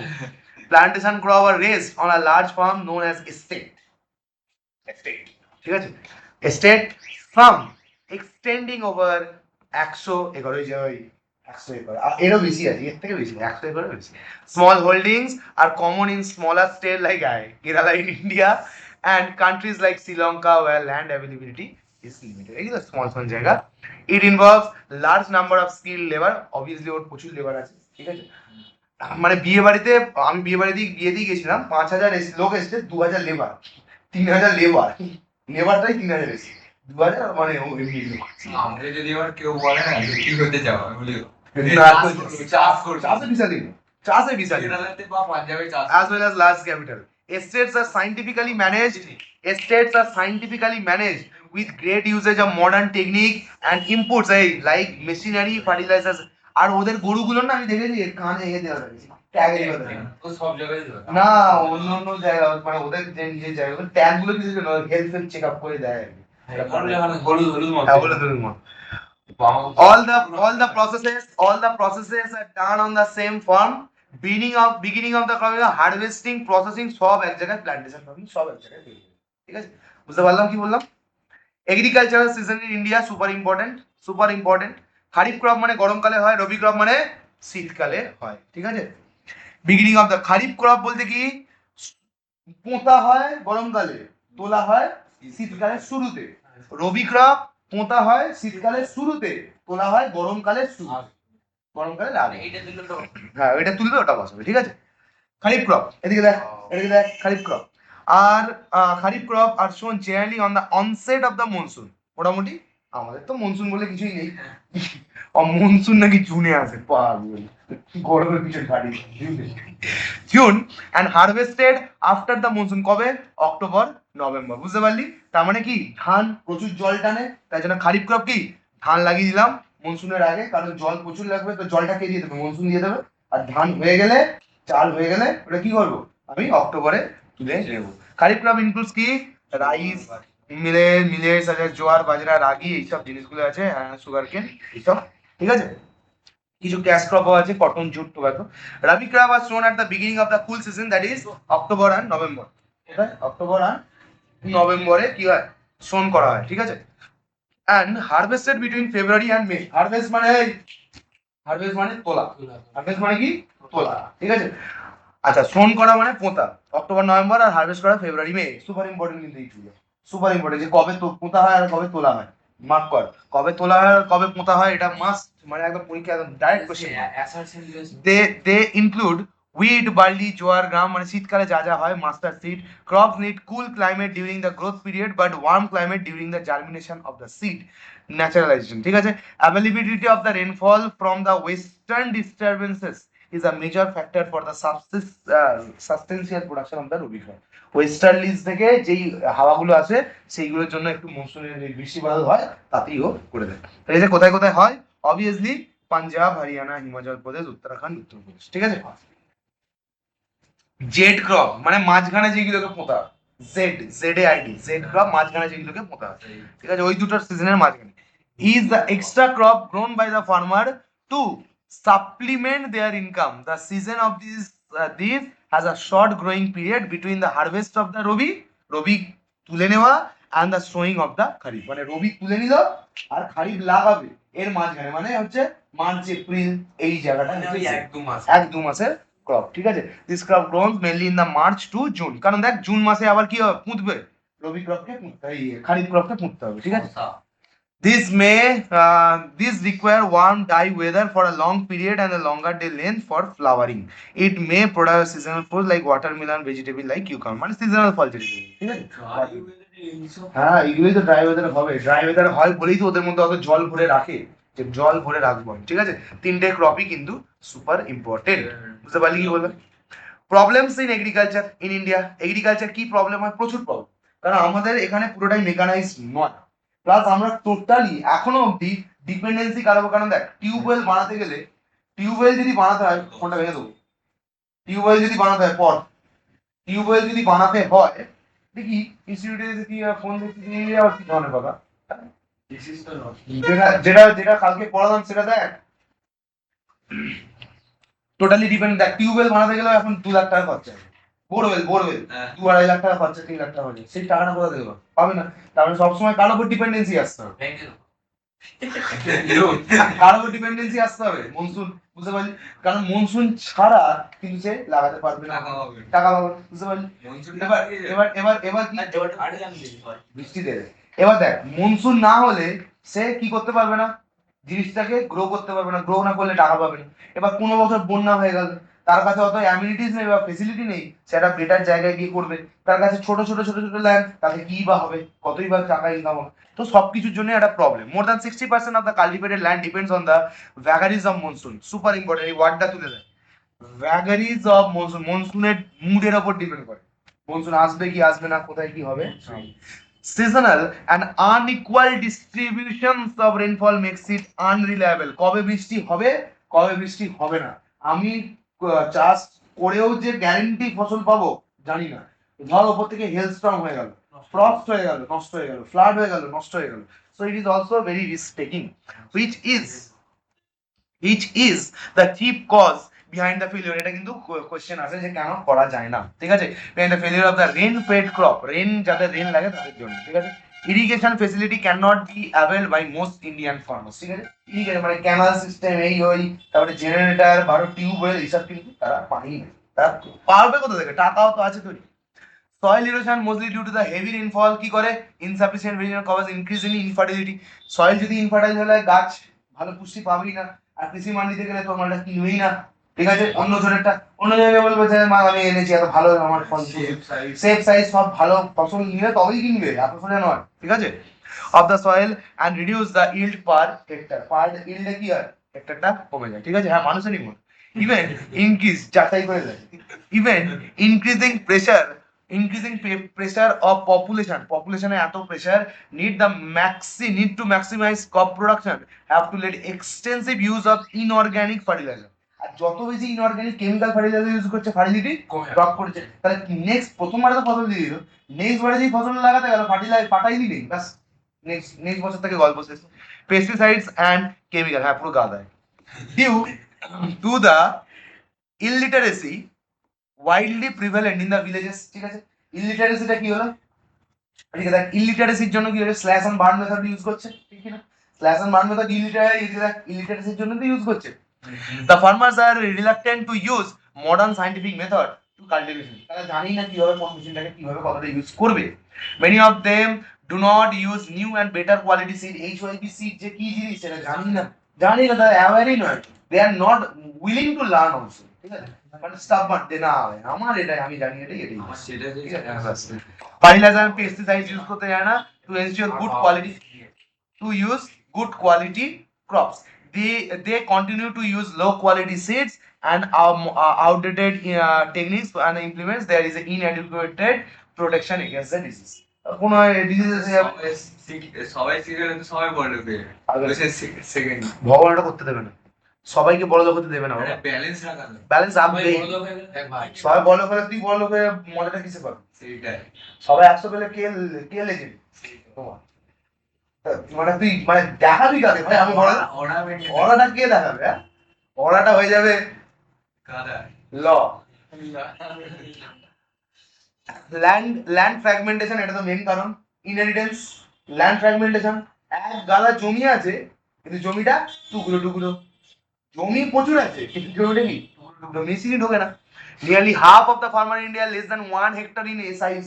plantation crop are raised on a large farm known as estate ঠিক আছে estate farm extending over 100 acre ওই যে ওই 100 একর এরও বেশি আছে এর থেকে বেশি 100 একরের বেশি small holdings are common in smaller state like Kerala in India and countries like Sri Lanka where land availability is limited এই যে small জায়গা it involves large number of skilled labor obviously ওর প্রচুর লেবার আছে ঠিক আছে মানে বিয়ে বাড়িতে আমি বিয়ে বাড়িতে গেছিলাম 5000 লোক এসেছে 2000 লেবার 3000 লেবারটাই 3000 এসেছে 2000 মানে ও বিয়ে করছে আমাকে যদি এবার কেউ বলে না যে কি হতে যাও আমি বলি চাষে বিশাল কেরালাতে বা পাঞ্জাবে চাষ as well as large capital estates are scientifically managed with great usage of modern technique and inputs like machinery fertilizers আর ওদের গরুগুলো না আমি দেখেছি কানে দেওয়া থাকে ট্যাগ ও সব জায়গায় দেবে না অন্য অন্য জায়গা মানে ওদের যে জায়গাগুলো ট্যাগ গুলো কিছু হেলথ চেক আপ করে দেয় হলুদ হলুদ মত all the processes are done on the same farm beginning of the harvesting processing সব এক জায়গায় প্ল্যান্টেশন ফার্মিং সব এক জায়গায় ঠিক আছে বুঝতে পারলাম কি বললাম agricultural season in India super important kharif crop মানে গরমকালে হয় রবি ক্রপ মানে শীতকালে হয় ঠিক আছে beginning of the kharif crop বলতে কি পোঁতা হয় গরমকালে তোলা হয় শীতকালের শুরুতে রবি ক্রপ পোঁতা হয় শীতকালের শুরুতে তোলা হয় গরমকালের গরমকালে লাগে হ্যাঁ এটা তুলবে ওটা বসাবে ঠিক আছে খারিফ ক্রপ এদিকে দেখ খারিফ ক্রপ আর খারিফ ক্রপ আর শোন generally on the onset of the monsoon মোটামুটি আমাদের তো মনসুন বলে কিছুই নেই মনসুন নাকি জুনে আসে গরমের পিছনে গাড়ি June and harvested after the monsoon কবে অক্টোবর নভেম্বর বুঝতে পারলি তার মানে কি ধান প্রচুর জল টানে তাই জন্য খারিফ ক্রপ কি ধান লাগিয়ে দিলাম মনসুনের আগে কারণ জল প্রচুর লাগবে তো জলটা কে দিয়ে দেবে মনসুন দিয়ে দেবে আর ধান হয়ে গেলে চাল হয়ে গেলে ওটা কি করবো আমি অক্টোবরে তুলে নেব খারিফ ক্রপ ইনক্লুডস কি রাইস মিলেটস আছে জোয়ার বাজরা রাগি এইসব জিনিসগুলো আছে সুগার কেন এইসব ঠিক আছে কিছু ক্যাশ ক্রপও আছে cotton jute tobacco rabi crop are sown at the beginning of the cool season that is October and November October and নভেম্বরে কি হয় সোন করা হয় ঠিক আছে and harvested between February and May harvest মানে তোলা হারভেস্ট মানে কি তোলা ঠিক আছে আচ্ছা সোন করা মানে পোঁতা অক্টোবর নভেম্বর আর হারভেস্ট করা ফেব্রুয়ারি মে সুপার ইম্পর্টেন্ট কিন্তু এইগুলো সুপার ইম্পর্টেন্ট, যে কবে পোঁতা হয় আর কবে তোলা হয়, মার্ক কর, কবে তোলা হয় আর কবে পোঁতা হয়, এটা মাস্ট, মানে একদম পরীক্ষা একদম direct question. They include wheat, barley, jowar, gram, মানে শীতকালে যা যা হয়, mustard seed. Crops need cool climate during the growth period but warm climate during the germination of the seed, naturalization, ঠিক আছে। Availability of the rainfall from the western disturbances is a major factor for the substantial production of the rabi crop. Westerlies থেকে যেই হাওয়াগুলো আসে সেইগুলোর জন্য একটু মৌসুমী বৃষ্টি বাদল হয়, তাতেই ও করে দেয়। এই যে কোথায় কোথায় হয়, অবভিয়াসলি পাঞ্জাব, হরিয়ানা, হিমাচল প্রদেশ, উত্তরাখণ্ড, উত্তরপ্রদেশ, ঠিক আছে। জেড ক্রপ মানে মাঝখানে যেগুলোকে পোঁতা, জেড ক্রপ মাঝখানে যেগুলোকে পোঁতা, ঠিক আছে, ওই দুটোর সিজনের মাঝখানে। Is the extra crop grown by the farmer to supplement their income. The season of these has a short growing period between the harvest of the রবি তুলে নেওয়া and the sowing of the kharif, মানে রবি তুলে নিল আর খারিফ লাগাবে এর মাঝখানে, মানে হচ্ছে মার্চ এপ্রিল, এই জায়গাটা এক দু মাসের ক্রপ, ঠিক আছে। This crop grows mainly in the March to June, কারণ দেখ জুন মাসে আবার কি হবে, পুঁতবে, রবি ক্রপকে পুঁততে হবে, খারিফ ক্রপকে পুঁততে হবে, ঠিক আছে। This require warm dry weather for a long period and a longer day length for flowering. It may produce seasonal fruits like watermelon, vegetable like cucumber, মানে seasonal ফল যেটা, ঠিক আছে। হ্যাঁ, এগুলোই তো ড্রাই ওয়েদার হবে, ড্রাই ওয়েদার হয় বলেই তো ওদের মধ্যে অত জল ভরে রাখে, যে জল ভরে রাখবো, ঠিক আছে। তিনটে ক্রপই কিন্তু সুপার ইম্পর্টেন্ট, বুঝতে পারলি কি বললাম। Problems in agriculture in India, agriculture কি প্রবলেম হয়, প্রচুর প্রবলেম, কারণ আমাদের এখানে পুরোটাই মেকানাইজড নয়, প্লাস আমরা টোটালি এখনো অব্দি ডিপেন্ডেন্সি কারো, কারণ দেখ টিউবওয়েল বানাতে গেলে, টিউবওয়েল যদি বানাতে হয়, ফোনটা ভেঙে দেবো, টিউবওয়েল যদি বানাতে হয় পর, টিউবওয়েল যদি বানাতে হয়, দেখি ইনস্টিটিউটে যদি ফোন দেখতে দিয়ে আর কি ধরনের কথা, যেটা যেটা যেটা কালকে পড়ালাম সেটা দেখ, টোটালি ডিপেন্ড। দেখ টিউবওয়েল বানাতে গেলে এখন 2 লাখ টাকা খরচা, বোরওয়েল 2-2.5 লাখ টাকা খরচা, 3 লাখ টাকা খরচা, সেই টাকাটা কোথা থেকে পাবে না, তাহলে সবসময় কারোর উপর ডিপেন্ডেন্সি আসতে হবে, কারোর উপর ডিপেন্ডেন্সি আসতে হবে, মনসুন, বুঝতে পারলি, কারণ মনসুন ছাড়া কিন্তু সে লাগাতে পারবে না, টাকা পাবে, বুঝতে পারলি। এবার এবার এবার এবার কি বৃষ্টি দেবে, এবার দেখ মনসুন না হলে সে কি করতে পারবে না, জিনিসটাকে গ্রো করতে পারবে না, গ্রো না করলে টাকা পাবে না। এবার কোনো বছর বন্যা হয়ে গেল, তার কাছে অত অ্যামিনিটিস নেই বা ফেসিলিটি নেই, সেটা বেটার জায়গায় গিয়ে করবে, তার কাছে ছোট ছোট ছোট ছোট ল্যান্ড, তাতে কি বা হবে, কতই বা টাকা ইনকাম হবে, তো সবকিছুর জন্য একটা problem. More than 60% of the cultivated land depends on the vagaries of monsoon, super important, এই ওয়ার্ডটা তুলে দেয়, ভ্যাগারিজ অফ মনসুন, মনসুনের মুডের ওপর ডিপেন্ড করে, মনসুন আসবে কি আসবে না, কোথায় কি হবে। Seasonal and unequal distributions of rainfall makes it unreliable. কবে বৃষ্টি হবে কবে বৃষ্টি হবে না, আমি চাষ করেও যে গ্যারান্টি ফসল পাবো জানি না, ধর ওপর থেকে হেলস্টর্ম হয়ে গেল, ফ্রস্ট হয়ে গেল, নষ্ট হয়ে গেল, ফ্লাড হয়ে গেল, নষ্ট হয়ে গেল, so it is also very risk taking, which is the chief cause behind the failure. এটা কিন্তু কোশ্চেন আছে যে কেন করা যায় না, ঠিক আছে। behind the failure of the rain fed crop, rain যাদের রেন লাগে তাদের জন্য, ঠিক আছে। Irrigation facility can not be availed by most Indian farmers, ঠিক আছে। ইরিগেশন মানে ক্যানাল সিস্টেম, এই ওই, তারপরে জেনারেটর, বারো টিউবওয়েল, এইসব কিন্তু তারা পায়নি, তারা পারবে কোথা থেকে, টাকাও তো আছে তৈরি। Soil erosion mostly due to the heavy rainfall, কি করে, insufficient vegetable covers increase in infertility, soil যদি ইনফার্টাইল হলে গাছ ভালো পুষ্টি পাবেই না, আর কৃষি মান্ডিতে গেলে তোর মালটা কিনবেই না, ঠিক আছে। অন্য জনেরটা অন্য জায়গায় বলবে যে মাল আমি এনেছি এত ভালো, আমার সেফ সাইজ সব ভালো ফসল নিলে তবেই কিনবে, এত সোজা নয়, ঠিক আছে। Of the soil and reduce the yield per hectare, per ইল্ডে কি হয়, হেক্টরটা কমে যায়, ঠিক আছে। হ্যাঁ, মানুষেরই মন, ইভেন ইনক্রিজ যাচাই করে দেয়, even increasing pressure, increasing pressure of population এত pressure need to maximize crop production have to lead extensive use of inorganic fertilizer, আর যত বেশি ইনঅর্গানিক কেমিক্যাল ফার্টিলাইজার ইউজ করছে ফার্টিলিটি ড্রপ করছে, তাহলে নেক্সট প্রথমবারে তো ফসল দিয়ে দিল, নেক্সট বারে যেই ফসল লাগাতে গেল ফার্টাইলই নেই, বাস নেক্সট বছর থেকে গল্প শেষ। পেস্টিসাইডস অ্যান্ড কেমিক্যাল, হ্যাঁ পুরো গাদায়, due to the illiteracy widely prevalent in the villages, ঠিক আছে। ইলিটারেসিটা কি হলো, ঠিক আছে, ইলিটারেসির জন্য কি হলো, slash and burn method use করছে, ঠিক না, স্ল্যাশ এন্ড বার্ন মেথড ইলিটারেসির জন্য তো ইউজ করছে। The farmers are reluctant to use modern scientific method to cultivation. তারা জানি না কিভাবে কোন মেশিনটাকে কিভাবে কতটা ইউজ করবে। Many of them do not use new and better quality seed. HYP seed যে কি জিনিস সেটা জানি না তারা অ্যাওয়ারই নয়। They are not willing to learn also, ঠিক আছে, মানে স্টাববার্ন যে না আমার এটাই আমি জানি এটাই আমার সেটা ঠিক আছে। ফার্টিলাইজার and পেস্টিসাইড ইউজ করতে জানে না to ensure good quality, to use good quality crops. They continue to use low quality seeds and outdated techniques and implements. There is an inadequate protection against the disease. কোনো disease সবাই serial তো সবাই বড় লোকে second ভগবান ওটা করতে দেবে না, সবাইকে বড় লোক হতে দেবে না, ব্যালেন্স রাখা ব্যালেন্স আপবে। সবাই বড় লোক হলে তুই বড় লোক হয়ে মজাটা কিসে পাবি? সেইটাই সবাই 100 পেলে কে লেজেন্ড তোমার? মানে তুই মানে দেখাবি কাকে ভাই? আমি অরাটা কে দেখাবে? অরাটা হয়ে যাবে ল। ল্যান্ড ফ্র্যাগমেন্টেশন, এটা তো মেন কারণ। ইনহেরিটেন্স, ল্যান্ড ফ্র্যাগমেন্টেশন, এক গালা জমি আছে কিন্তু জমিটা টুকরো টুকরো। জমি প্রচুর আছে কিন্তু জমিটা কি টুকরো, মেশিনই ঢোকে না। Nearly half of the farmer India less than 1 hectare in size.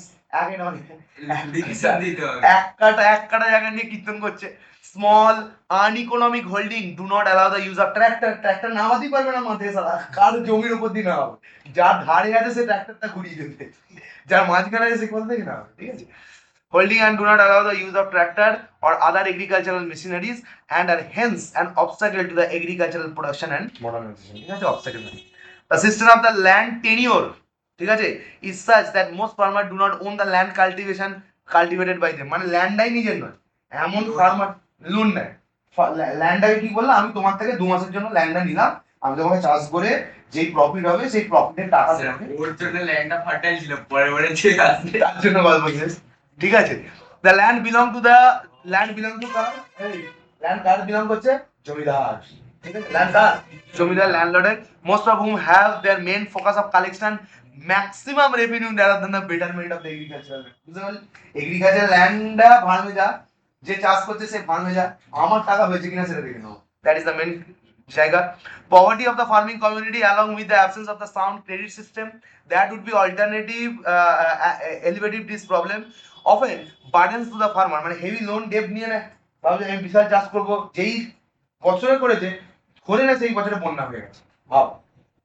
এক কাটা জায়গা নিয়ে কীর্তন করছে। Small uneconomic holding do not allow the use of tractor নামাতেই পারবে না মাঠে, সারা কার জমির উপর দিয়ে না হবে, যার ধারে আছে সে ট্র্যাক্টরটা ঘুরিয়ে দেবে, যার মাঝখানে আছে সে কোথা থেকে না হবে, ঠিক আছে। Holding and do not allow the use of tractor or other agricultural machineries and are hence an obstacle to the agricultural production and modernization. ঠিক আছে, obstacle. The system of the land tenure, ঠিক আছে, is such that most farmers do not own the land cultivated by them. মানে ল্যান্ডটাই নিজের নয়, এমন farmer loan নেয়। ল্যান্ডটাকে কি বললাম, আমি তোমার থেকে 2 মাসের জন্য ল্যান্ডটা নিলাম, আমি তোমাকে চাষ করে যেই প্রফিট হবে সেই প্রফিটের টাকা তোমাকে, ওর জন্য ল্যান্ডটা ফার্টাইল ছিল, পরে পরে ঠিক আছে তার জন্য গল্প শেষ, ঠিক আছে। দ্য ল্যান্ড বিলং টু কার? এই ল্যান্ড কার বিলং করছে? জমিদার, ঠিক আছে। ল্যান্ড কার? জমিদার, ল্যান্ডলর্ডের। Most of whom have their main focus of collection maximum revenue rather than the betterment of the agricultural. বুঝতে পারলি? এগ্রিকালচার ল্যান্ডটা ভাড়মে যা, যে চাষ করছে সে ভাড়মে যা, আমার টাকা হয়েছে কিনা সেটা দেখে নাও। দ্যাট ইজ দ্য মেইন জায়গা। Poverty of the farming community along with the absence of the sound credit system that would be alternative alleviate this problem often burdens to the farmer. মানে হেভি লোন ডেপ নিয়ে নেয়, ভাবছে আমি বিশাল চাষ করবো, যেই বছরে করেছে ধরে না সেই বছরে বন্যা হয়ে গেছে, ভাব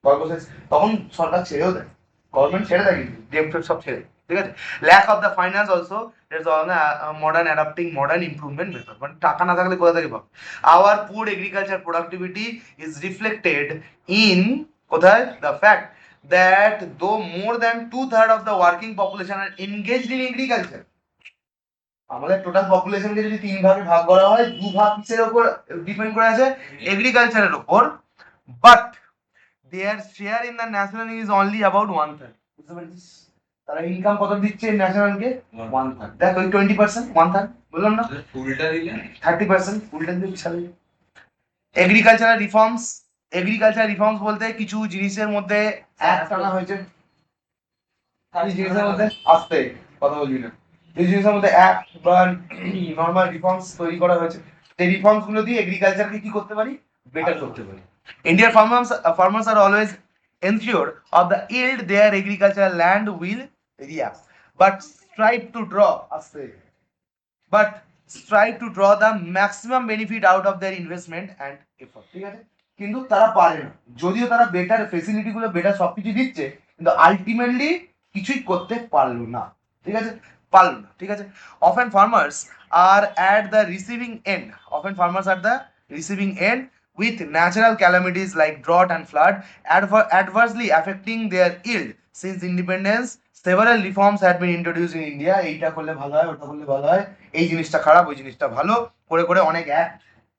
গল্প শেষ। তখন সরকার ছেড়েও দেয়, গভর্নমেন্ট ছেড়ে দেয় কিন্তু ডেপ ফেপ সব ছেড়ে, ঠিক আছে। Lack of the finance also, that's all modern adapting modern improvement method. মানে টাকা না থাকলে কোথা থেকে পাবো? Our poor agriculture productivity is reflected in কোথায়? The fact that though more than 2/3 of the working population are engaged in agriculture, আমাদের total পপুলেশনকে যদি 3 ভাগে ভাগ করা হয়, 2 ভাগ কিসের উপর ডিপেন্ড করে আছে? এগ্রিকালচারের উপর, but their share in the national is only about 1/3। বুঝতে পারছিস? তারা ইনকাম কত দিচ্ছে ন্যাশনালকে? 1/3। দেখ ওই 20%, 1/3 বললাম না, ফুলটা দিলে 30%, উল্টা দিয়ে বিশাল। এগ্রিকালচার রিফর্মস বলতে কিছু জিনিসের মধ্যে অ্যাক্ট আনা হয়েছে, এই জিনিসের মধ্যে আসতে কথা বলবি না, এই জিনিসের মধ্যে অ্যাক্ট বা নর্মাল রিফর্মস তৈরি করা হয়েছে। এই রিফর্মস গুলো দিয়ে এগ্রিকালচারকে কি করতে পারি? বেটার করতে পারি। ইন্ডিয়ার farmers are always ensure of the yield their agricultural land will reap, but strive to draw the maximum benefit out of their investment and effort, ঠিক আছে। কিন্তু তারা পারে না, যদিও তারা বেটার ফেসিলিটি গুলো বেটার সবকিছু দিচ্ছে, কিন্তু আলটিমেটলি কিছুই করতে পারলো না, ঠিক আছে, ঠিক আছে। often farmers are at the receiving end with natural calamities like drought and flood adversely affecting their yield. Since independence, several reforms had been introduced in India. এইটা করলে ভালো হয়, ওটা করলে ভালো হয়, এই জিনিসটা খারাপ, ওই জিনিসটা ভালো করে করে অনেক অ্যাক্ট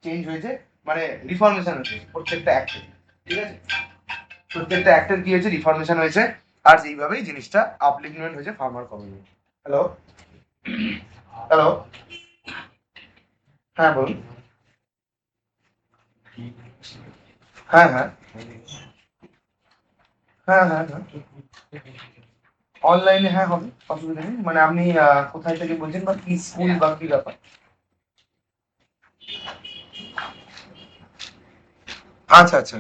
চেঞ্জ হয়েছে, মানে রিফর্মেশন হয়েছে প্রত্যেকটা অ্যাক্টে, ঠিক আছে। প্রত্যেকটা অ্যাক্টের কি হয়েছে? রিফর্মেশন হয়েছে, আর এইভাবেই জিনিসটা আপলিফমেন্ট হয়েছে ফার্মার কমিউনিটি। হ্যালো হ্যালো, হ্যাঁ বলুন। হ্যাঁ হ্যাঁ হ্যাঁ হ্যাঁ হ্যাঁ অনলাইনে হ্যাঁ হবে, অসুবিধা নেই। মানে আপনি কোথায় থেকে বলছেন বা কি স্কুল বা কি ব্যাপার? আচ্ছা আচ্ছা।